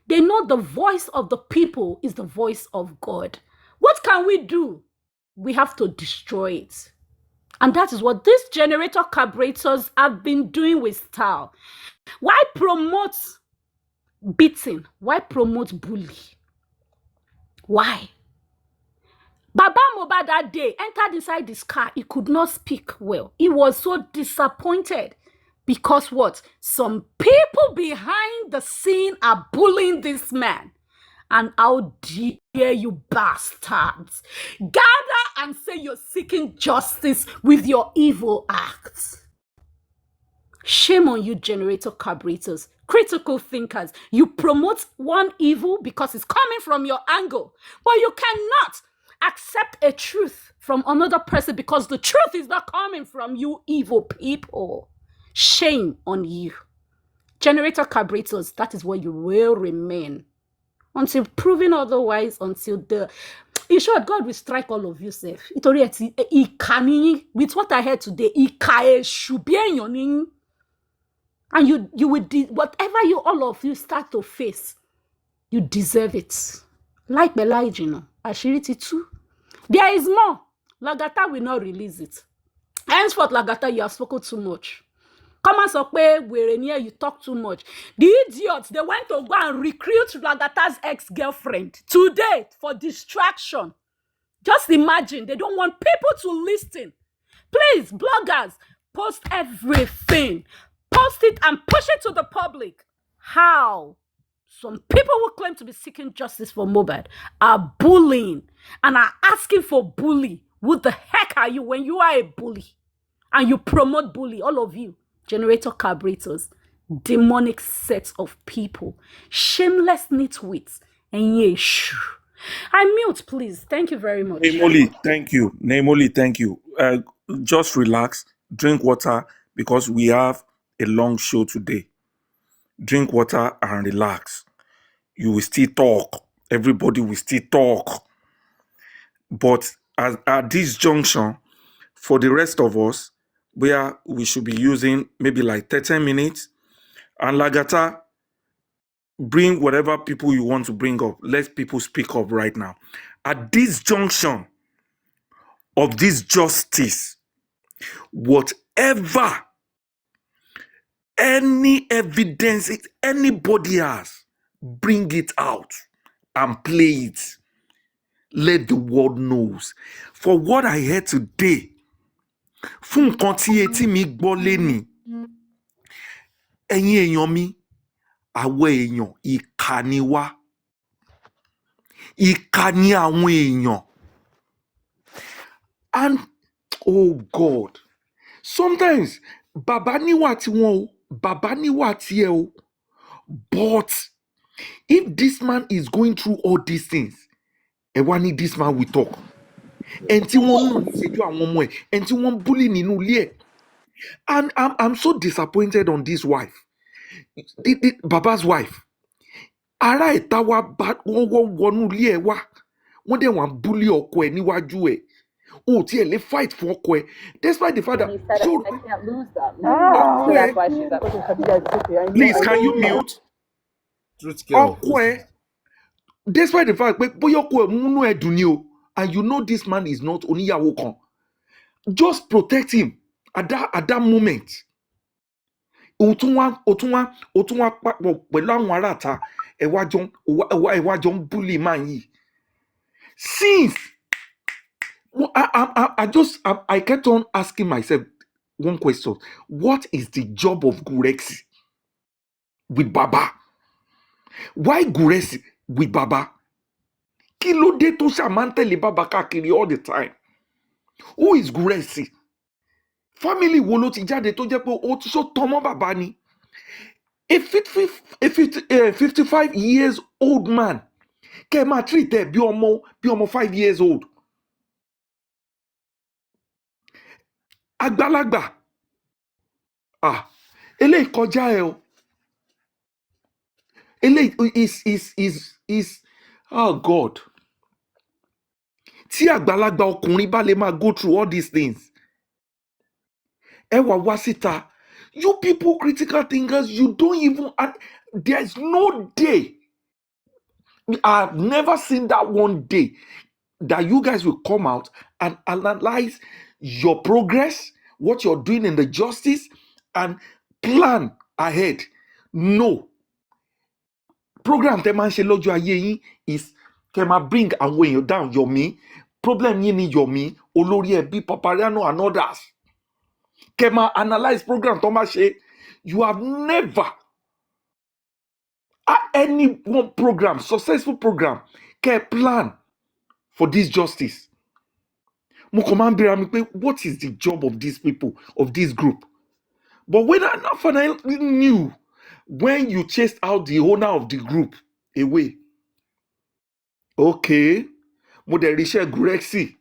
They know the voice of the people is the voice of God. What can we do? We have to destroy it. And that is what these generator carburetors have been doing with style. Why promote beating? Why promote bully? Why? Baba Mohbad that day entered inside this car. He could not speak well. He was so disappointed because what? Some people behind the scene are bullying this man. And how dare you bastards gather and say you're seeking justice with your evil acts. Shame on you, generator carburetors, critical thinkers. You promote one evil because it's coming from your angle, but you cannot accept a truth from another person because the truth is not coming from you, evil people. Shame on you. Generator carburetors, that is where you will remain until proven otherwise, until the... In short, God will strike all of you, safe. With what I heard today, and you would, whatever you all of you start to face, you deserve it. Like Elijah, you know, Ashiriti too. There is more. Lagata will not release it. Henceforth, Lagata, you have spoken too much. Come and say, we're in here, you talk too much. The idiots, they went to go and recruit Lagata's ex-girlfriend today for distraction. Just imagine, they don't want people to listen. Please, bloggers, post everything. Post it and push it to the public. How? Some people who claim to be seeking justice for mohbad are bullying and are asking for bully. Who the heck are you when you are a bully? And you promote bully, all of you. Generator carburetors, demonic sets of people, shameless nitwits, and yeshu. I mute, please. Thank you very much. Namely, thank you. Namely, thank you. Just relax, drink water, because we have a long show today. Drink water and relax. You will still talk. Everybody will still talk. But at this junction, for the rest of us, where we should be using maybe like 30 minutes, and Lagata, bring whatever people you want to bring up. Let people speak up right now. At this junction of this justice, whatever, any evidence anybody has, bring it out and play it. Let the world knows. For what I heard today, fún nǹkan tí etí mi gbọ́ lénìí, ẹ̀yin èèyàn mi, àwọn èèyàn ìkà ni wá. Ìkà ni àwọn èèyàn. And oh God, sometimes bàbá níwà tiwọn o, bàbá níwà tiẹ̀ o. But if this man is going through all these things, ẹ wá ní this man will talk. Ẹni tí wọ́n nù níṣẹ́jú àwọn ọmọ ẹ̀, ẹni tí wọ́n bully nínú ilé ẹ̀. And I'm so disappointed on this wife. Baba's wife. Ará ìta wá wọ́n wọnú ilé ẹ̀ wá. Wọ́n dẹ̀ wọ́n bully ọkọ ẹ̀ níwájú ẹ̀. O tí ẹ lè fight fún ọkọ ẹ̀. Despite the fact that... I can't lose them. So that's why she's upset. Please, can you mute? Ọkọ ẹ̀, despite the fact pé bóyá ọkọ ẹ̀ múnú ẹ̀ dùn ni o, and you know this man is not oníyàwó kan, just protect him at that moment. O tún wá papọ̀ pẹ̀lú àwọn aráàta, ẹ wá jọ ń bully man yìí. Since I kept on asking myself one question: what is the job of Gurexi with Baba? Why Gurexi with Baba? Kí ló dé tó ṣàmá ń tẹ̀lé Baba káàkiri all the time? Who is Gurexi? Family wo ló ti jáde tó jẹ́ pé ó ti sọ tọmọ bàbá ni? A 55 years old man kẹ́ máa treat ẹ̀ bí ọmọ 5 years old. Àgbàlagbà eléyìí kọjá ẹ o. Eléyìí is oh God. Tí àgbàlagbà ọkùnrin bá lè máa go through all these things, ẹ wá síta. You people critical thinkers, you don't even, there's no day, I've never seen that one day that you guys will come out and analyze your progress, what you're doing in the justice, and plan ahead. No. Program tẹ́ máa ń ṣe lọ́jọ́ ayé yín is kẹ́ máa bring àwọn èèyàn down. Yomi, problem yín ni Yomi, olórí ẹbí, Papariano and others. Kẹ́ máa analyze program tó máa ṣe. You have never any one program, successful program, kẹ́ plan for this justice. Mo kàn máa ń bèèrè mi pé what is the job of these people, of this group? But when I finally knew, when you chased out the owner of the group away, okay, mo dẹ̀ ríṣẹ́ Gurexi,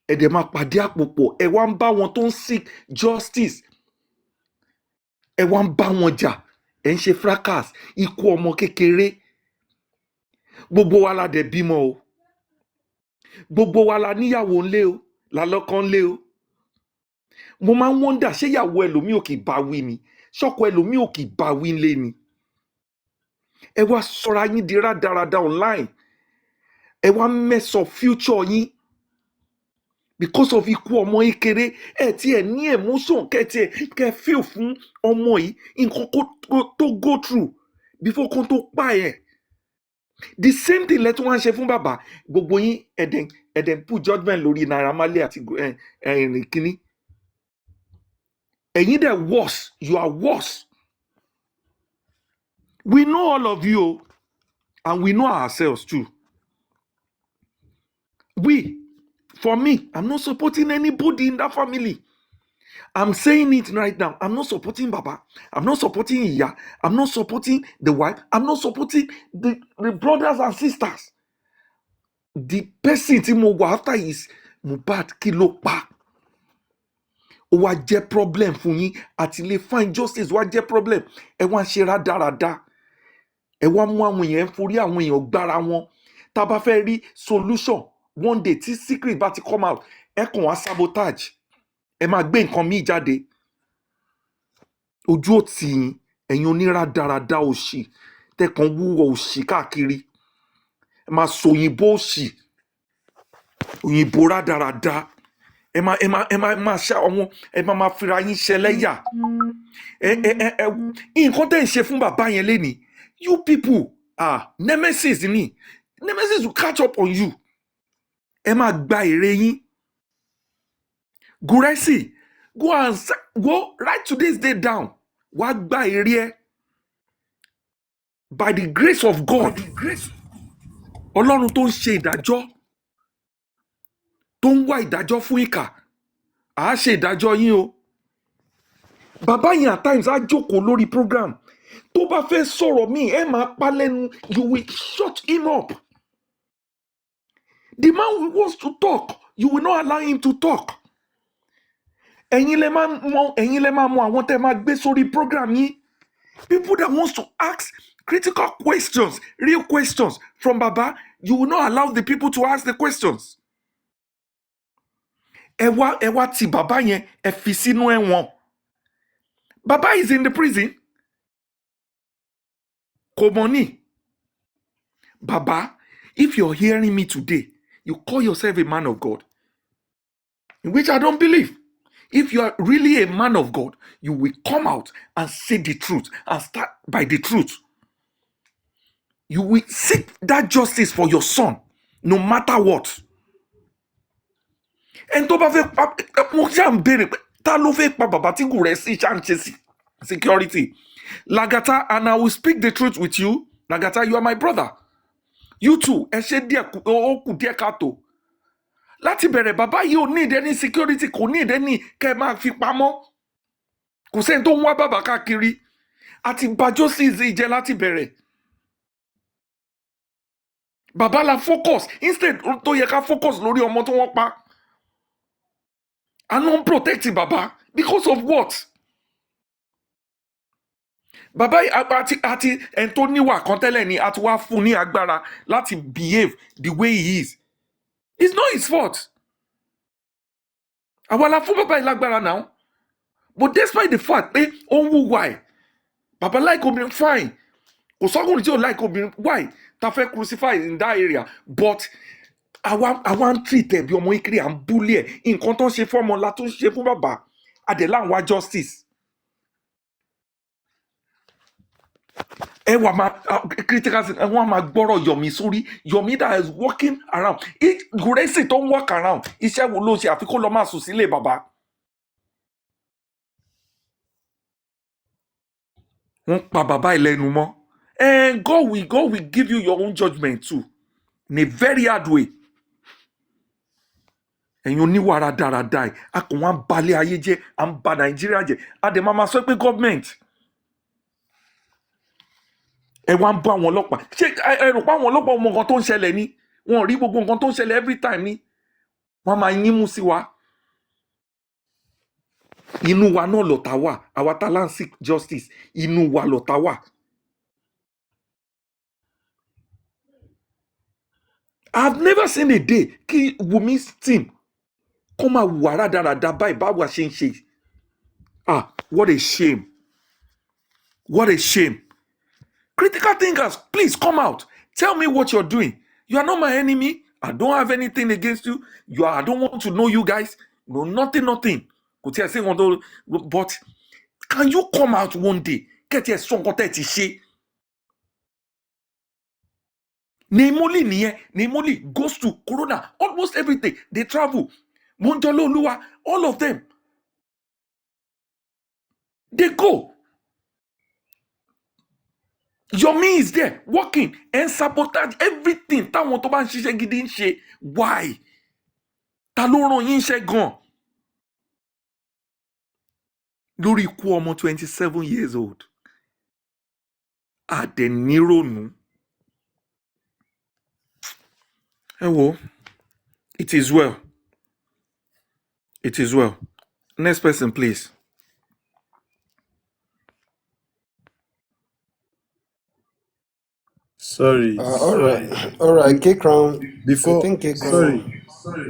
ẹ dẹ̀ máa pàdé àpòpọ̀, ẹ wá ń bá wọn tó ń seek justice, ẹ wá ń bá wọn jà, ẹ ń ṣe fracas, ikú ọmọ kékeré. Gbogbo wa la dẹ̀ bímọ o, gbogbo wa la níyàwó ńlé o, la lọ́kọ ńlé o. Mo máa ń wọ́ndà, ṣé ìyàwó ẹlòmíì ò kì í bá wí ni? Ṣọ́kọ ẹlòmíì ò kì í bá wí ńlé ni? Ẹ wá sọra yín di rádaràda online, ẹ wá mess up future yín because of ikú ọmọ kékeré. Ẹ tí ẹ ní emotion kẹ́ feel fún ọmọ yìí, nǹkan tó go through before kó tó pa ẹ̀. The same thing lẹ́tún wá ń ṣe fún bàbá. Gbogbo yín ẹ̀dẹ̀ put judgment lórí Naira Marley àti kínní. Ẹ̀yin dẹ̀ worse, you are worse. We know all of you, and we know ourselves too. For me, I'm not supporting anybody in that family. I'm saying it right now. I'm not supporting Baba. I'm not supporting Iya. I'm not supporting the wife. I'm not supporting the brothers and sisters. The person tí mo wà after is Mohbad. Kí ló pa? Ó wá jẹ́ problem fún yín àti lè find justice wá jẹ́ problem. Ẹ wá ń ṣe rádaràda. Ẹ wá mú àwọn èèyàn forí àwọn èèyàn gbára wọn. Tá a bá fẹ́ rí solution one day tí secret bá ti come out, ẹ kàn wá sabotage. Ẹ máa gbé nǹkan míì jáde. Ojú ò tì yín, ẹ̀yin onírádaràda òṣì, tẹ́kàn wúwo òṣì káàkiri. Ẹ máa sọ òyìnbó òṣì, òyìnbó rádaràda. Ẹ máa ṣá àwọn, ẹ máa fira yín ṣẹlẹ́yà. Nǹkan tẹ́ ń ṣe fún bàbá yẹn lénìí, you people nemesis ni. Nemesis will catch up on you. Ẹ máa gba èrè yín. Gurexi, go write today's day down. Wá gba èrè ẹ. By the grace of God. Ọlọ́run tó ń ṣe ìdájọ́, tó ń wá ìdájọ́ fún ìkà, á ṣe ìdájọ́ yín o. Bàbá yẹn at times á jókòó lórí program. Tó bá fẹ́ sọ̀rọ̀ míì, ẹ máa pa lẹ́nu. You will shut him up. The man who wants to talk, you will not allow him to talk. Ẹ̀yin lẹ máa mọ àwọn tẹ́ máa gbé sórí program yín. People that wants to ask critical questions, real questions from Baba, you will not allow the people to ask the questions. Ẹ wá ti Baba yẹn, ẹ fi sínú ẹ̀wọ̀n. Baba is in the prison. Kò mọ̀ ní. Baba, if you're hearing me today, you call yourself a man of God, in which I don't believe. If you are really a man of God, you will come out and say the truth and start by the truth. You will seek that justice for your son, no matter what. And tó bá fẹ́ pa, mo ṣáà ń béèrè pé ta ló fẹ́ pa bàbá tí Gurexi ṣáà ń ṣe security? Lagata, and I will speak the truth with you. Lagata, you are my brother. You too, ẹ ṣe díẹ̀, ó kù díẹ̀ káàtó. Láti bẹ̀rẹ̀, bàbá yìí ò need any security, kò need any kẹ́ máa fi pamọ́. Kò sẹ́ni tó ń wá bàbá káàkiri. àti bà justice jẹ́ láti bẹ̀rẹ̀. Bàbá la focus instead tó yẹ ká focus lórí ọmọ tó wọ́n pa. And non protect bàbá because of what? Bàbá àti ẹni tó níwà kan tẹ́lẹ̀ ni a ti wá fún ní agbára láti behave the way he is. It's not his fault. Àwa la fún bàbá yìí lágbára now. But despite the fact pé ó ń wúwa ẹ̀, bàbá like obìnrin fine. Kò sọ́kùnrin tí ò like obìnrin, why? Ta fẹ́ crucify in that area. But àwa ń treat ẹ̀ bí ọmọ ìkiri à ń bully ẹ̀. Nǹkan tó ń ṣe fún ọmọ la tó ń ṣe fún bàbá. Adẹ̀lá ń wá justice. Ẹ wà máa critical ẹ wọ́n máa gbọ́rọ̀ Yomi sórí. Yomi that is walking around. Gùrẹ́sì tó ń walk around. Iṣẹ́ wo ló ṣe àfi kó lọ máa sùn sílé bàbá? Wọ́n pa bàbá ìlẹ́nu mọ́. And God will give you your own judgment too. In a very hard way. Ẹ̀yin oníwà rádaràda ẹ̀, a kò wá ń balẹ̀ ayé jẹ́, à ń ba Nàìjíríà jẹ́. A dẹ̀ máa sọ pé government. Ẹ wá ń bá àwọn ọlọ́pàá. Ṣé ẹ rò pé àwọn ọlọ́pàá mọ nǹkan tó ń ṣẹlẹ̀ ni? Wọ́n rí gbogbo nǹkan tó ń ṣẹlẹ̀ every time ni. Wọ́n máa yín mú sí wa. Inú wa náà lọ̀tá wà. Àwa tá là ń seek justice. Inú wa lọ̀tá wà. I've never seen a day kí Wumi's team kó máa wà rádaràda báyìí báwo a ṣe ń ṣe. Ah, what a shame. What a shame. Critical thinkers, please come out. Tell me what you're doing. You are not my enemy. I don't have anything against you. I don't want to know you guys. No, nothing. Kò tí ẹ sí wọn tó. But can you come out one day? Kẹ́tì ẹ̀ sọ nǹkan tẹ́ ti ṣe. Neymoli nìyẹn. Neymoli goes to Corona almost every day. They travel. Monjolo Oluwa, all of them. They go. Yomi is there working and sabotage everything. Táwọn tó bá ń ṣiṣẹ́ gidi ń ṣe. Why? Ta ló rán yín iṣẹ́ gan? Lórí ikú ọmọ 27 years old. Àdẹ̀nírònú. Ẹ wo, it is well. It is well. Next person, please. Sorry. All right. K Crown. Before, I think K Crown.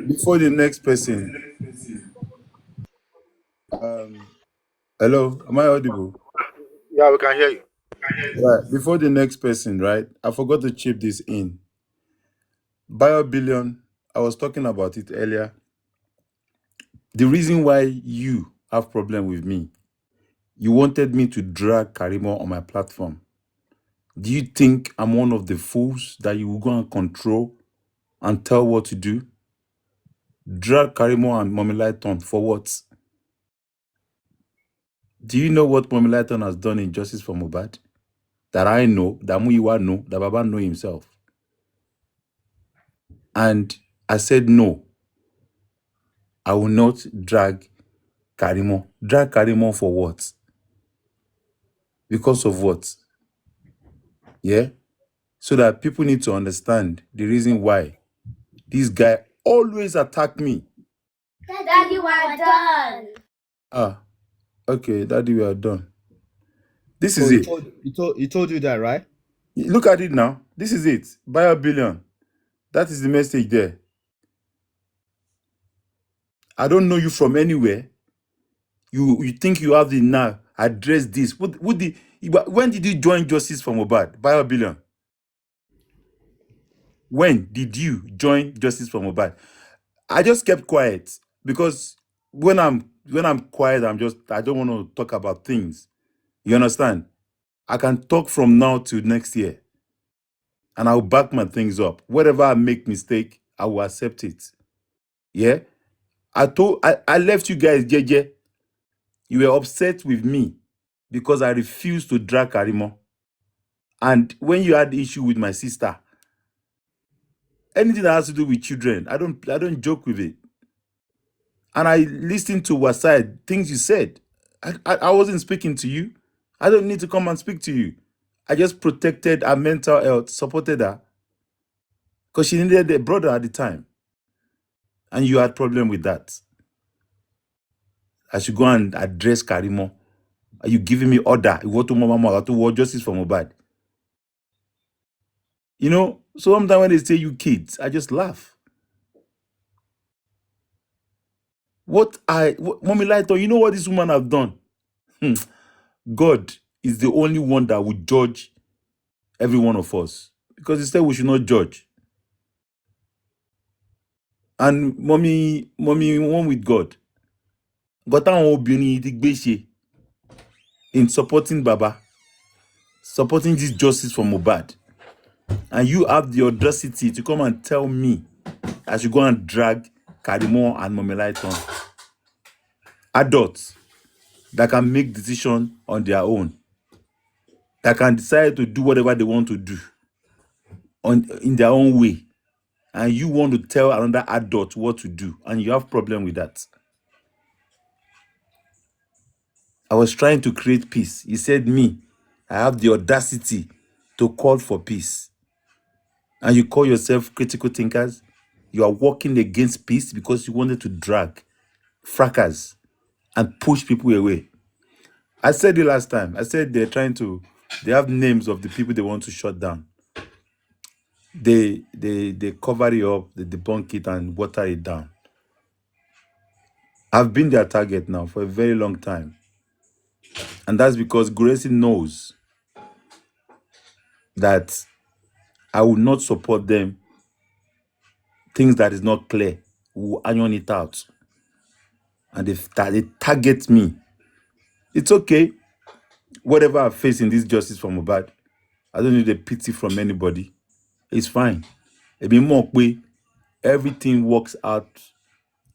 before the next person. Hello, am I audible? Yeah, we can hear you. Right. Before the next person, right? I forgot to chip this in. Billion, I was talking about it earlier. The reason why you have problem with me, you wanted me to drag Karimo on my platform. Do you think I'm one of the fools that you will go and control and tell what to do? Drag Karimo and Mommy Lighton for what? Do you know what Mommy Lighton has done in Justice for Mohbad? That I know, that Muyiwa know, that Baba know himself. And I said no. I will not drag Karimo. Drag Karimo for what? Because of what? Yeah? So that people need to understand the reason why this guy always attack me. Daddy, we're done. Ah, okay, Daddy, we are done. This is it. He told you that, right? Look at it now. This is it. Buy a billion. That is the message there. I don't know you from anywhere. You think you have the now address this. When did you join Justice for Mohbad? Buy a billion. When did you join Justice for Mohbad? I just kept quiet because when I'm quiet, I don't want to talk about things. You understand? I can talk from now to next year. And I'll back my things up. Whatever I make mistake, I will accept it. Yeah? I left you guys, JJ. You were upset with me because I refused to drag Karimo. And when you had issue with my sister, anything that has to do with children, I don't joke with it. And I listened to what side things you said. I wasn't speaking to you. I don't need to come and speak to you. I just protected her mental health, supported her, because she needed a brother at the time. And you had problem with that. I should go and address Karimo. Are you giving me order? You want to mama to war justice for Mohbad? You know, so sometimes when they say you kids, I just laugh. Mommy Lighton, you know what this woman have done? God is the only one that will judge every one of us, because he said we should not judge. And mommy, one with God. Got àwọn obìnrin ti gbé ṣe in supporting Baba, supporting this justice for Mohbad. And you have the audacity to come and tell me I should go and drag Karimo and Mommy Lighton. Adults that can make decisions on their own, that can decide to do whatever they want to do in their own way. And you want to tell another adult what to do, and you have problem with that. I was trying to create peace. He said me, I have the audacity to call for peace. And you call yourself critical thinkers? You are working against peace because you wanted to drag, fracas, and push people away. I said it last time. I said they have names of the people they want to shut down. They cover it up, they debunk it and water it down. I've been their target now for a very long time. And that's because Gracie knows that I will not support them. Things that is not clear, we will iron it out. And they target me. It's okay. Whatever I face in this justice for Mohbad, I don't need a pity from anybody. It's fine. Everything works out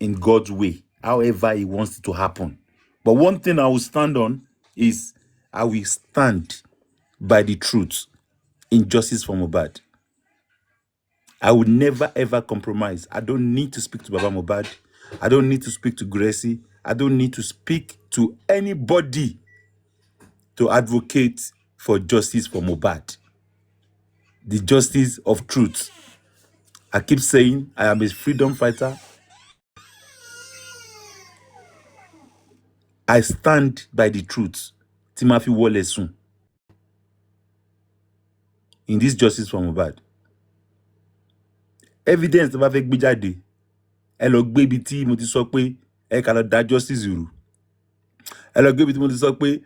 in God's way, however he wants it to happen. But one thing I will stand on is I will stand by the truth in justice for Mohbad. I would never ever compromise. I don't need to speak to Baba Mohbad. I don't need to speak to Gracie. I don't need to speak to anybody to advocate for justice for Mohbad. The justice of truth. I keep saying I am a freedom fighter. I stand by the truth. Timothy Wolesun. In this justice for Mohbad. Evidence tó bá fẹ́ gbé jáde. Ẹ lọ gbé ibi tí mo ti sọ pé ẹ kà lọ dá justice rú. Ẹ lọ gbé ibi tí mo ti sọ pé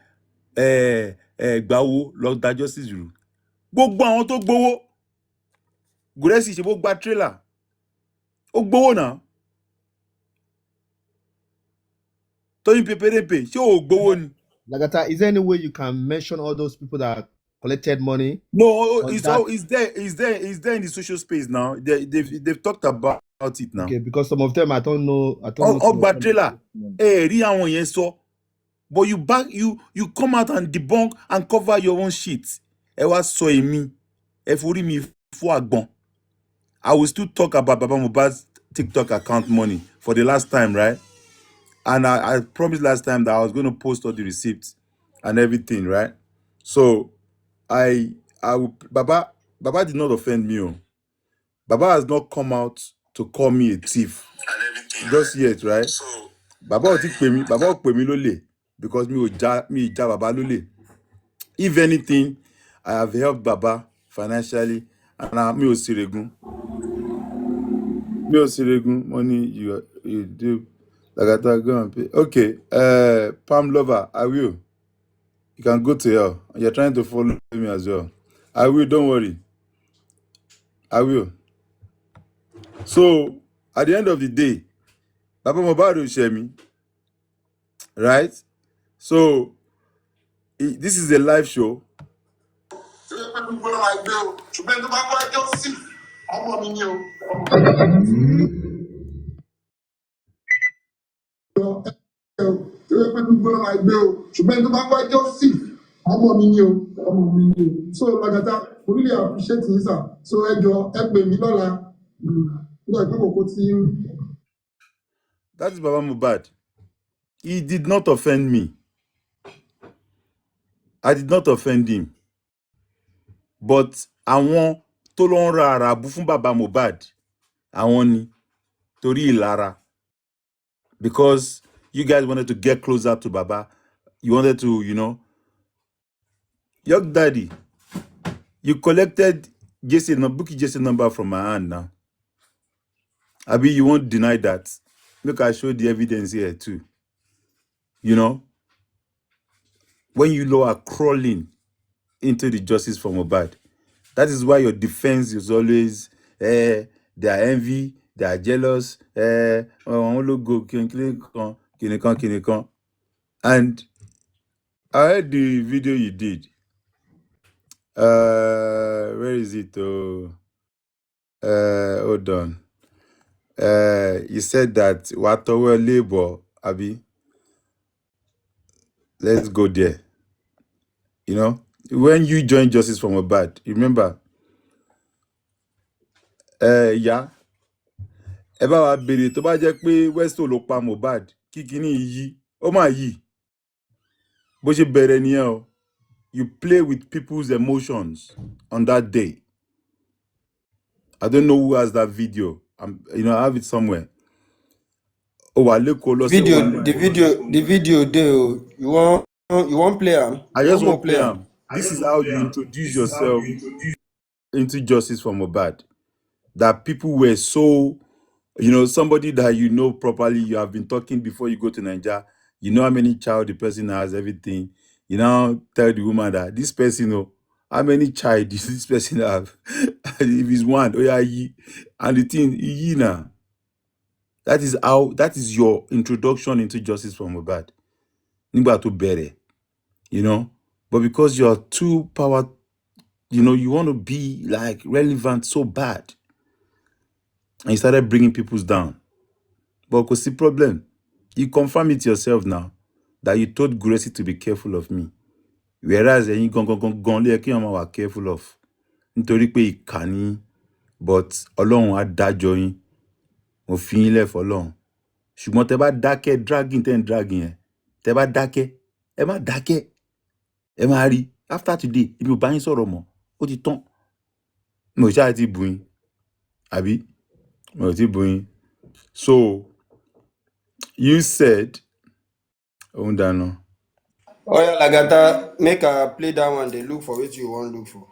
gbàwó lọ dá justice rú. Gbogbo àwọn tó gbowó. Gúrẹ́sì ṣe bó gba trailer. Ó gbowó náà. Tóyìn Peperepe ṣé ó gbowó ni? Lagata, is there any way you can mention all those people that collected money? No, it's there in the social space now. They've talked about it now. Okay, because some of them I don't know. Ogba trailer. Rí àwọn yẹn sọ. But you come out and debunk and cover your own shit. Ẹ wá sọ èmi. Ẹ forí mi fún àgbọn. I will still talk about Baba Mohbad's TikTok account money for the last time, right? And I promised last time that I was going to post all the receipts and everything, right? So Baba did not offend me. Oh. Baba has not come out to call me a thief just yet, right? So Baba will pay me. Baba will pay me lole because me ja Baba lole. If anything, I have helped Baba financially, and me osiregun. Me osiregun money you do. Lagata, go and pay. Okay, Palm Lover, I will. You can go to hell. You're trying to follow me as well. I will, don't worry. I will. So, at the end of the day, Baba Mohbad will share me. Right? So, this is a live show. So Lagata, we really appreciate you, sir. So that is Baba Mohbad. He did not offend me. I did not offend him. But àwọn tó lọ ń ra àràbù fún bàbá Mohbad, àwọn ni torí ìlara. Because you guys wanted to get closer to Baba. You wanted to, Young Daddy, you collected Bukky Jesse number from my hand now. Abi, you won't deny that. Look, I showed the evidence here too. When you are crawling into the justice for Mohbad, that is why your defense is always, they are envy, they are jealous, and I heard the video you did. Where is it? Hold on. You said that watowe labor, Abi. Let's go there. When you joined Justice for Mohbad, remember? Yeah. Ẹ bá wa béèrè tó bá jẹ́ pé Westo ló pa Mohbad, kí kíní yí, ó máa yí. Bó ṣe bẹ̀rẹ̀ nìyẹn o. You play with people's emotions on that day. I don't know who has that video. I have it somewhere. Oh, The video there. You want play am? I just want to play am. This is how you introduce yourself into Justice for Mohbad. That people were so, somebody that you know properly, you have been talking before you go to Nigeria, you know how many child the person has, everything. You now tell the woman that this person, how many child does this person have? If it's one, and the thing, now. That is your introduction into Justice for Mohbad. Nígbà tó bẹ̀rẹ̀, but because you're too power, you want to be like relevant so bad. And you started bringing people down. But what's the problem? You confirm it yourself now that you told Gracie to be careful of me. Whereas you were careful of. Nítorí pé ìkà ni, but Ọlọ́run á dájọ́ yín. Mo fi yín lẹ̀ f'Ọlọ́run. Ṣùgbọ́n tẹ́ bá dákẹ́ dragging yẹn. Tẹ́ bá dákẹ́, ẹ má dákẹ́. Ẹ má rí. After today, èmi ò bá yín sọ̀rọ̀ mọ́. Ó ti tán. Mo ṣáà ti bù yín. Àbí? Mo ti bù yín. So, you said, Ondano. Oh yeah, lagata, make I play that one. They look for what you want look for.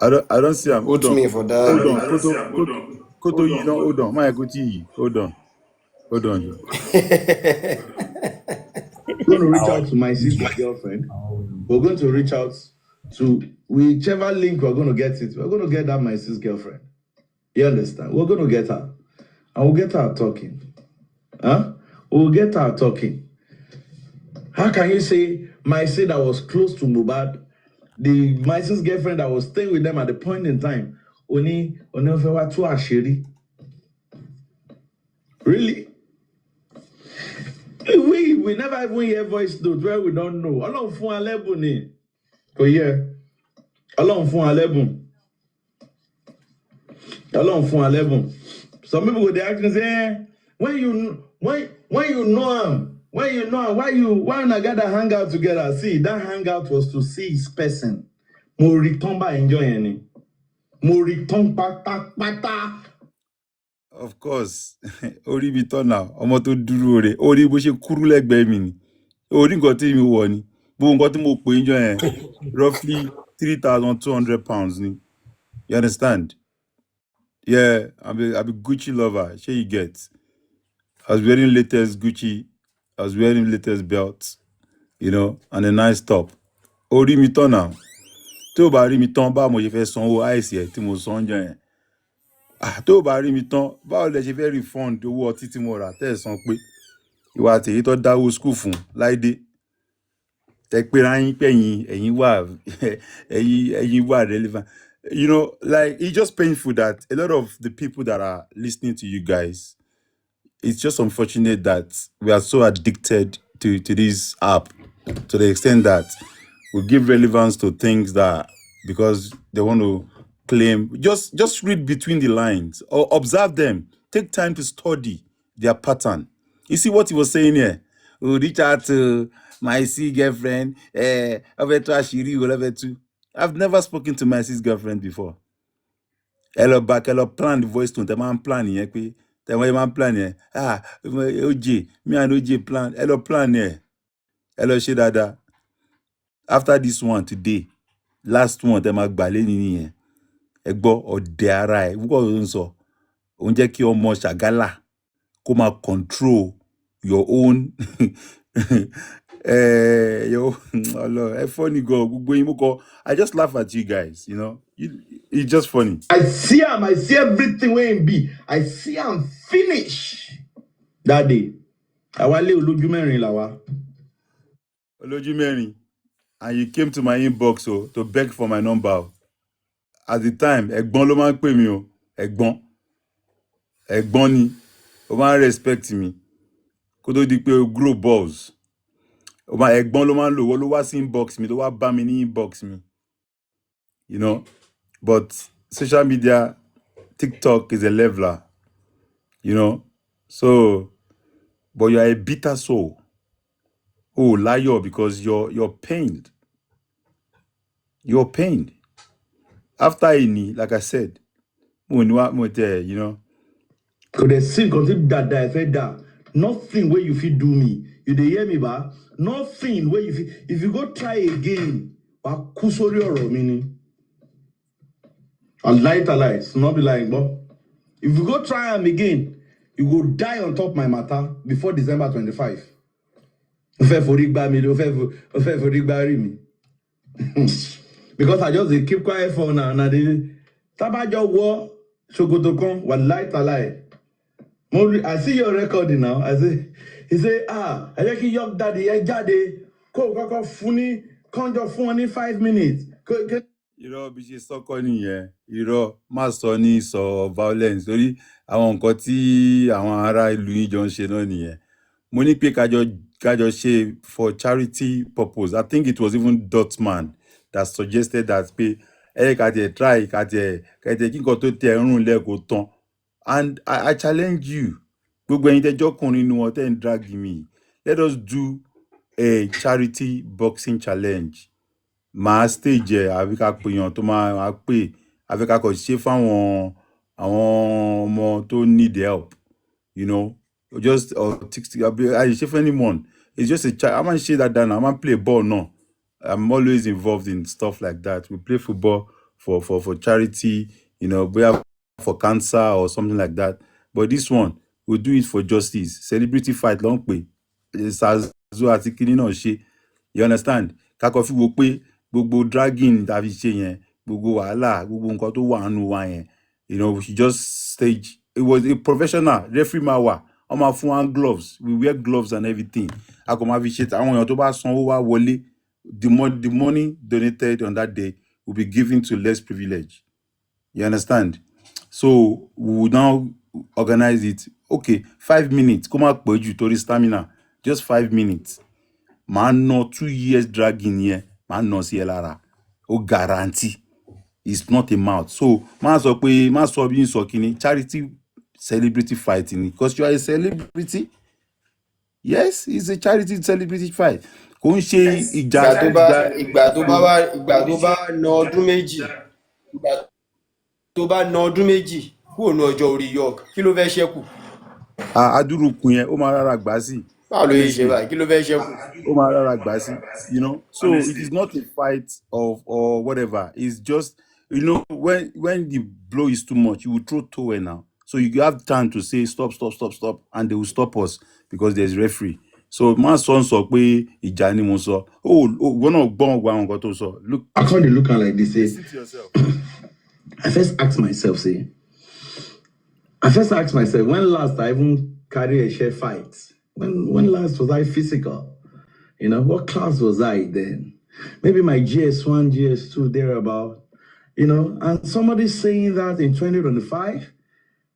I don't see him. Hold Put on. me for that. Hold on. Koto, you know, hold on. My Kuti, hold on. I'm going to reach out to my sister's girlfriend. We're going to reach out to whichever link we're going to get it. We're going to get that my sister's girlfriend. You understand? We're going to get her. And we'll get her talking. We'll get her talking. How can you say my sister that was close to Mohbad, my sister's girlfriend that was staying with them at the point in time, Really? We never even hear voice note where we don't know. Ọlọ́run fún wa lẹ́bùn ni. Kò yẹ. Ọlọ́run fún wa lẹ́bùn. Ọlọ́run fún wa lẹ́bùn. Some people go there and say, when you know him, why una gather hang out together? See, that hangout was to see his person. Mo return by enjoying it. Mo return pata. Of course. Orí mi tán now. Ọmọ tó dúró rẹ̀. Orí bó ṣe kúrú lẹ́gbẹ̀ẹ́ mi ni. Orí nǹkan tí mi wọ̀ ni. Bó nǹkan tí mo pè ń jọ yẹn. Roughly 3,200 pounds ni. You understand? Yeah, I'm a Gucci lover. Sure you get. I was wearing latest Gucci. I was wearing latest belt. And a nice top. Orí mi tán now. Tí o bá rí mi tán, báwo mo ṣe fẹ́ sanwó àìsí ẹ̀ tí mo san jọ yẹn. Tó bá rí mi tán, báwo lẹ ṣe fẹ́ refund owó ọtí tí mo rà tẹ́ ẹ̀ san pé ìwà àtẹ̀yí tó dáwó school fún láìdé. Tẹ pé ráyín pẹ̀yìn ẹ̀yin wà relevant. Like, it's just painful that a lot of the people that are listening to you guys, it's just unfortunate that we are so addicted to this app to the extent that we give relevance to things that because they want to claim. Just read between the lines or observe them. Take time to study their pattern. You see what he was saying here? We'll reach out to my sis girlfriend, I've never spoken to my sis girlfriend before. Hello back, hello plan the voice tone. The man plan yẹn pé tẹ̀wọ́n yẹn máa plan yẹn. OJ, me and OJ plan. Hello plan yẹn. Hello ṣe dáadáa. After this one today, last one tẹ máa gbà lẹ́ni nìyẹn. Ẹ gbọ́ ọ̀dẹ̀ ara ẹ̀ wúkọ̀ ló ń sọ. Òun jẹ́ kí ọmọ ṣàgálà kó máa control your own funny girl. I just laugh at you guys, you know. It's just funny. I see everything where him be. I see am finish that day. Awale olójú mẹ́rin làwa. Olójú mẹ́rin. And you came to my inbox to beg for my number. At the time, ẹ̀gbọ́n ló máa ń pè mí o. Ẹ̀gbọ́n ni. Ó máa ń respect mi. Kó tó di pé o grow balls. Ẹ̀gbọ́n ló máa ń lò, wọ́n ló wá sí inbox mi, ló wá bá mi ní inbox mi. You know? But social media, TikTok is a leveler. You know? So, but you are a bitter soul. Oh, liar, because you're pained. You're pained. After any, like I said, you know. Could they sing continue that I said that nothing where you fit do me. You dey hear me, ba? Nothing where you fit. If you go try again, wa kusori ọ̀rọ̀ mi ni. I lie to lies, not be lying, but if you go try am again, you go die on top my matter before December 25. Ofe forigba mi, ofe forigba ri mi. Because I just dey keep quiet for now. Now the tabajo war shokoto kan wa lie to lie. I see your recording now. He say, I like your daddy, jáde, koko funny, conjure funny 5 minutes. Irọ́ bí ṣe sọ́kọ́ nìyẹn, irọ́ má sọ ní sọ violence lórí àwọn nǹkan tí àwọn ará ìlú yìí jọ ń ṣe náà nìyẹn. Mo ní pé kájọ ṣe for charity purpose. I think it was even Dotman that suggested that pé ká tiẹ̀ try ká tiẹ̀ kí nǹkan tó tẹ̀ ń rùn lẹ́ẹ̀kọ́ tán. And I challenge you, gbogbo ẹ̀yin tẹ́jọ́ kùnrin inú wọn tẹ́ ń drag me. Let us do a charity boxing challenge. Màá stage ẹ̀ àbí ká pè yàn tó máa pè àbí ká kọ̀ ṣe fáwọn àwọn ọmọ tó need help, you know. Just I ṣe for anyone. It's just I máa ń ṣe that down. I máa ń play ball náà. I'm always involved in stuff like that. We play football for charity, you know, for cancer or something like that. But this one, we'll do it for justice. Celebrity fight long pé. Sazo àti kini náà ṣe. You understand? Kakọ fi wo pé gbogbo dragging tá fi ṣe yẹn, gbogbo wàhálà, gbogbo nǹkan tó wà nínú wa yẹn. You know, she just stage. It was a professional referee ma wà. Wọ́n máa fún wa gloves. We wear gloves and everything. A kò máa fi ṣe àwọn èèyàn tó bá sanwó wá wọlé. The money donated on that day will be given to less privileged. You understand? So we will now organize it. Okay, 5 minutes. Come out you to stamina. Just 5 minutes. Man, no 2 years dragging here. Man, no CLR. Oh, guarantee. It's not a mouth. So, man, so being so kini charity celebrity fighting because you are a celebrity. Yes, it's a charity celebrity fight. Kò ń ṣe ìgbà tó bá ná ọdún méjì kúrò ní ọjọ́ orí York kí ló fẹ́ ṣẹ́kù. Adúrúkun yẹn ó máa rárá gbà sí. Báwo ló yẹ ṣe báyìí kí ló fẹ́ ṣẹ́kù. Ó máa rárá gbà sí, you know. So it is not a fight or whatever. It's just, you know, when the blow is too much, you will throw towel now. So you have time to say stop, and they will stop us because there's referee. So my son sọ pé ìjà ni mo sọ. We're not gbọ́n gba nǹkan tó sọ. Look. I can't look like this. Listen to yourself. I first asked myself, when last I even carried a share fight? When last was I physical? You know, what class was I then? Maybe my GS1, GS2, thereabout. You know, and somebody saying that in 2025,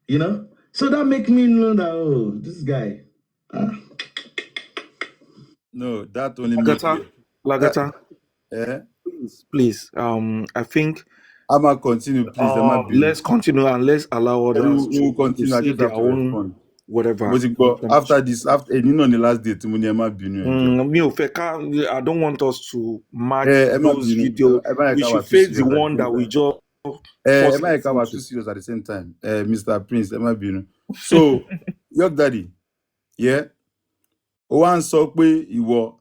you know? So that make me know that, oh, this guy. No, that only makes Lagata. Please. I think I'm gonna continue, please. Let's continue and let's allow others to continue. say their own whatever. Mo ti gbọ́ after this after on the last day tí mo ní ẹ má bínú ẹ jọ̀ọ́. Mi ò fẹ́ ká, I don't want us to match ẹ má those bínú videos. ẹ má yẹ We ká should wà too face the serious at one the that same we time. just ẹ force má yẹ it ká wà too into. serious at the same time. Mr. Prince ẹ má bínú. So York Daddy, yeah, ó wá ń sọ pé ìwọ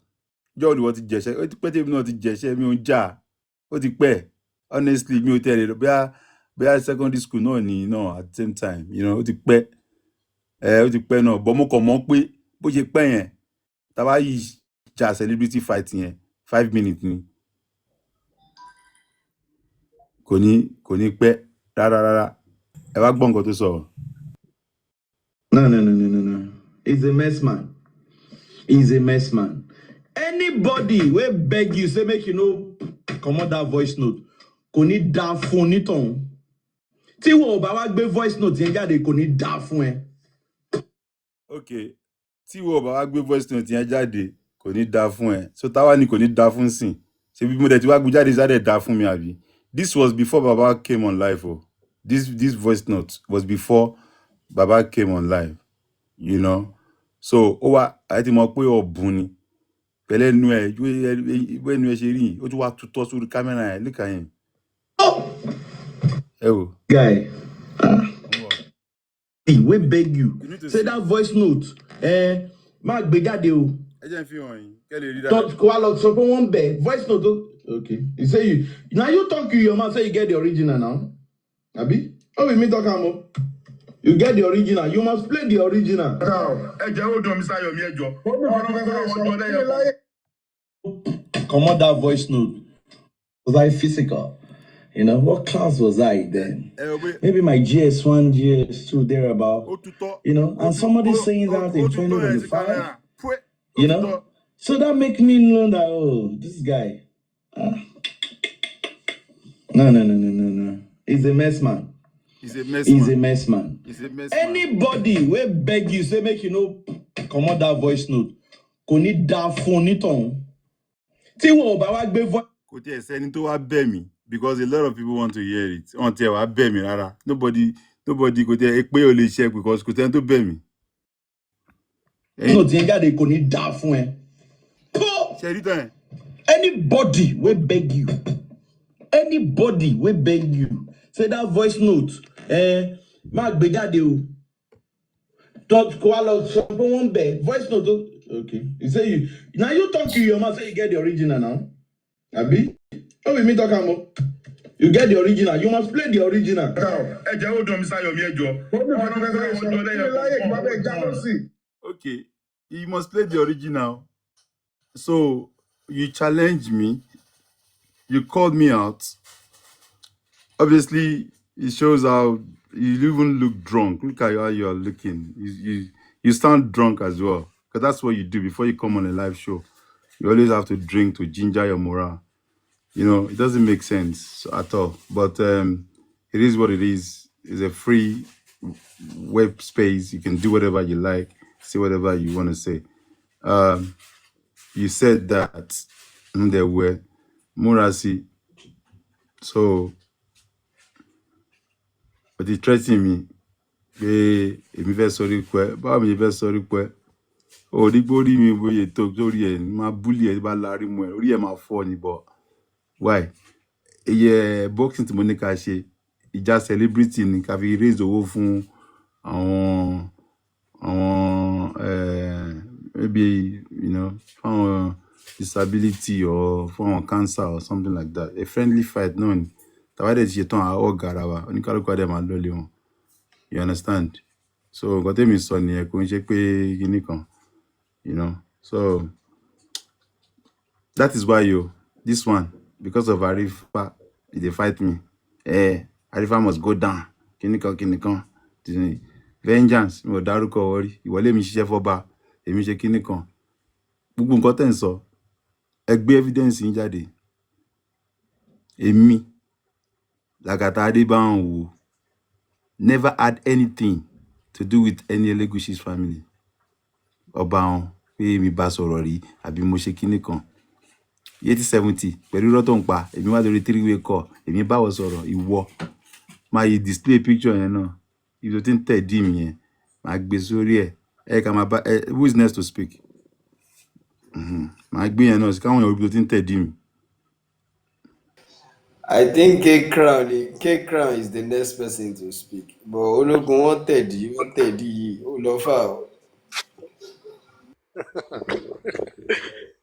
jọ́ ni wọ́n ti jẹ̀ṣẹ́, ó ti pẹ́ tèmi náà ti jẹ̀ṣẹ́ mi ò ń jà, ó ti pẹ́, honestly mi ò tẹ̀lé lọ bóyá secondary school náà ni náà at the same time, ó ti pẹ́, ó ti pẹ́ náà, but mo kàn mọ̀ pé bó ṣe pẹ́ yẹn, tàbá yìí jà celebrity fight yẹn 5 minutes ni, kò ní pẹ́ rárá, ẹ wá gbọ́ nǹkan tó sọ. No. He's a mess man. He's a mess man. Anybody will beg you, say make you know, come on that voice note. Kò ní dá fún onítọ̀hún. Tí wo bá wá gbé voice note yẹn jáde, kò ní dá fún ẹ. Okay, tí wo bá wá gbé voice note yẹn jáde, kò ní dá fún ẹ. So táwa ni kò ní dá fún sìn. Ṣé bí mo dẹ̀ ti wá gbé jáde sáré dá fún mi àbí? This was before Baba came on live. Oh. This voice note was before Baba came on live. So ó wá àti mọ̀ pé ọ̀bùn ni. Pẹ̀lẹ́ nu ẹ̀ ìwé nu ẹ̀ ṣe rí, ó tún wá tutọ́ sórí kámẹ́rà ẹ̀ lẹ́ka yẹn. Ẹ wò. Guy, we beg you. Say that voice note. Má gbé jáde o. Ẹ jẹ́ n fi hàn yín, kẹ́ lè rí dáadáa. Kó wá lọ sọ pé wọ́n bẹ̀ voice note. Okay. You say now you talk to your man, say you get the original now. Abi? Oh, we me talk am. You get the original. You must play the original. Come on that voice note. Was I physical? What class was I then? Maybe my GS1, GS2, thereabout. And somebody saying that in 2025. So that make me know that, this guy. No. He's a mess man. He's a mess man. Anybody will beg you, say make you know, come on that voice note. Kò ní dá fún onítọ̀hún. Tí wo bá wá gbé voice. Kò tiẹ̀ sẹ́ni tó wá bẹ̀ mí because a lot of people want to hear it. Wọ́n tiẹ̀ wá bẹ̀ mí rárá. Nobody kò tiẹ̀ pé o lè ṣe because kò sẹ́ni tó bẹ̀ mí. No ti ń jáde kò ní dá fún ẹ. Ṣé rí tán ẹ̀? Anybody will beg you. Anybody will beg you. Say that voice note. Má gbé jáde o. Kó wá lọ sọ pé wọ́n bẹ̀ voice note. Okay. Now you talk to your man, say you get the original now. Abi? Oh, we me talk am. You get the original. You must play the original. Okay. You must play the original. So you challenged me. You called me out. Obviously, it shows how you even look drunk. Look at how you are looking. You sound drunk as well. Because that's what you do before you come on a live show. You always have to drink to ginger your morale. It doesn't make sense at all. But it is what it is. It's a free web space. You can do whatever you like, say whatever you want to say. You said that there were Murasi. So, but he threatened me. If you fẹ́ sọrí pẹ́, báwo mi fẹ́ sọrí pẹ́? Orígbórí mi bóyá tó sórí ẹ̀ máa búlì ẹ̀ bá lárí mu ẹ̀, orí ẹ̀ máa fọ́ ni bọ̀. Why? Boxing tí mo ní ká ṣe, ìjà celebrity ni ká fi raise owó fún àwọn maybe fún disability or fún cancer or something like that. A friendly fight náà ni. Tàbá dẹ̀ ti ṣe tán àwọn ọ̀gá wa, oníkálukú adé máa lọ́lé wọn. You understand? So nǹkan tẹ́mi sọ nìyẹn kò ń ṣe pé kíní kan. So that is why this one, because of Arifa, they fight me. Arifa must go down. Kíníkan. Vengeance, mo dárúkọ wọrí. Ìwọlé mi ṣiṣẹ́ fọ́ba, èmi ṣe kíníkan. Gbogbo nǹkan tẹ́ ń sọ, ẹ gbé evidence yín jáde. Èmi, Lagata Adébáwò, never had anything to do with any Elegushis family. Ọba wọn pé mi bá sọ̀rọ̀ rí àbí mo ṣe kíní kan. 80-70 pẹ̀lú irọ́ tó ń pa, èmi wá lórí 3-way call, èmi báwọ̀ sọ̀rọ̀, ìwọ. Máa yí display picture yẹn náà. Ibi tó ti ń tẹ̀ dí mi yẹn. Màá gbé sórí ẹ̀. Ẹ ká máa bá who is next to speak? Màá gbé yẹn náà sí káwọn èèyàn ibi tó ti ń tẹ̀dí mi. I think K Crown is the next person to speak. But Ológun wọ́n tẹ̀dí yìí, ó lọ fà ó.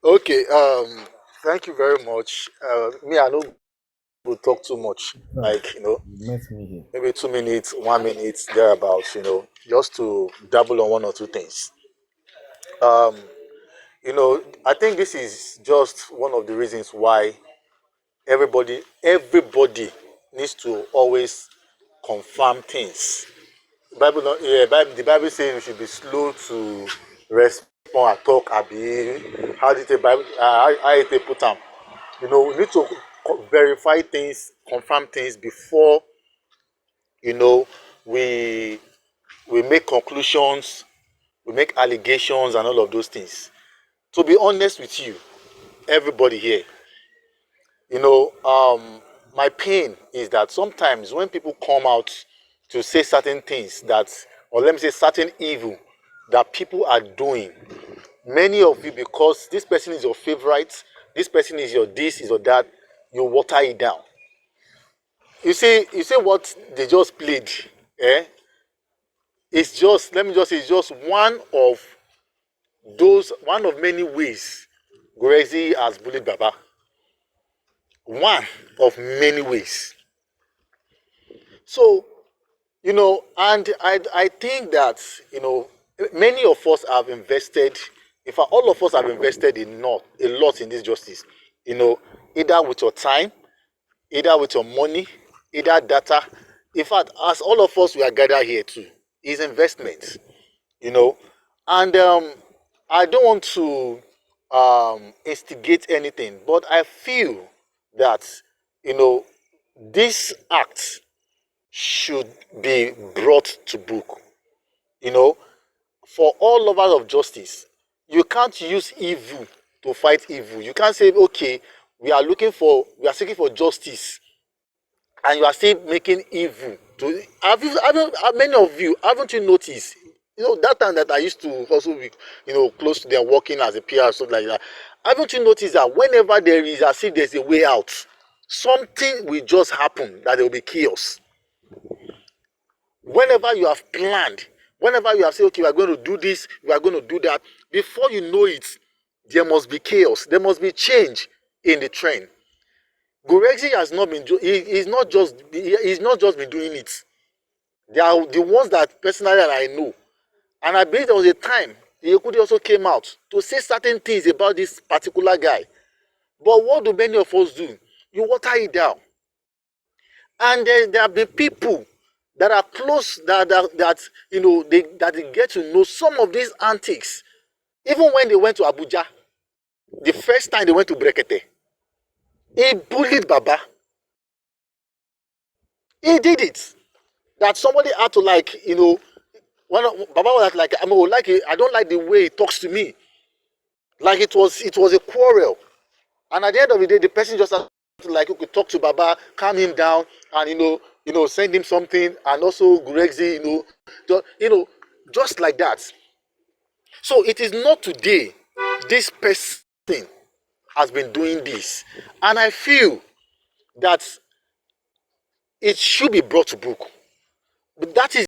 Okay, thank you very much. Me, I don't will talk too much. Like, maybe 2 minutes, 1 minute, thereabouts, just to double on one or two things. I think this is just one of the reasons why everybody needs to always confirm things. The Bible says we should be slow to respond and talk. How did the Bible? How they put them? We need to verify things, confirm things before we make conclusions, we make allegations, and all of those things. To be honest with you, everybody here, my pain is that sometimes when people come out to say certain things or let me say certain evil that people are doing, many of you, because this person is your favorite, this person is your this, is your that, you water it down. You see what they just played, eh? It's just, let me just say, it's just one of many ways Gorezi has bullied Baba. One of many ways. So, and I think that, many of us have invested, in fact, all of us have invested a lot in this justice, either with your time, either with your money, either data. In fact, as all of us we are gathered here too, is investment, and I don't want to instigate anything, but I feel that, this act should be brought to book. For all lovers of justice, you can't use evil to fight evil. You can't say, okay, we are seeking for justice, and you are still making evil. Many of you, haven't you noticed? That time that I used to also be, close to them, working as a PR or something like that. Haven't you noticed that whenever there is, as if there's a way out, something will just happen, that there will be chaos. Whenever you have planned, whenever you have said, okay, we are going to do this, we are going to do that, before you know it, there must be chaos. There must be change in the trend. Gorexi has not been. He's not just been doing it. They are the ones that personally I know, and I believe there was a time Yekudi also came out to say certain things about this particular guy. But what do many of us do? You water it down, and there have been people that are close that they get to know some of these antics. Even when they went to Abuja, the first time they went to Brekete, he bullied Baba. He did it. That somebody had to Baba was like, I don't like the way he talks to me. Like it was a quarrel. And at the end of the day, the person just had to okay, talk to Baba, calm him down, and send him something, and also Gurexi, just like that. So it is not today this person has been doing this. And I feel that it should be brought to book. But that is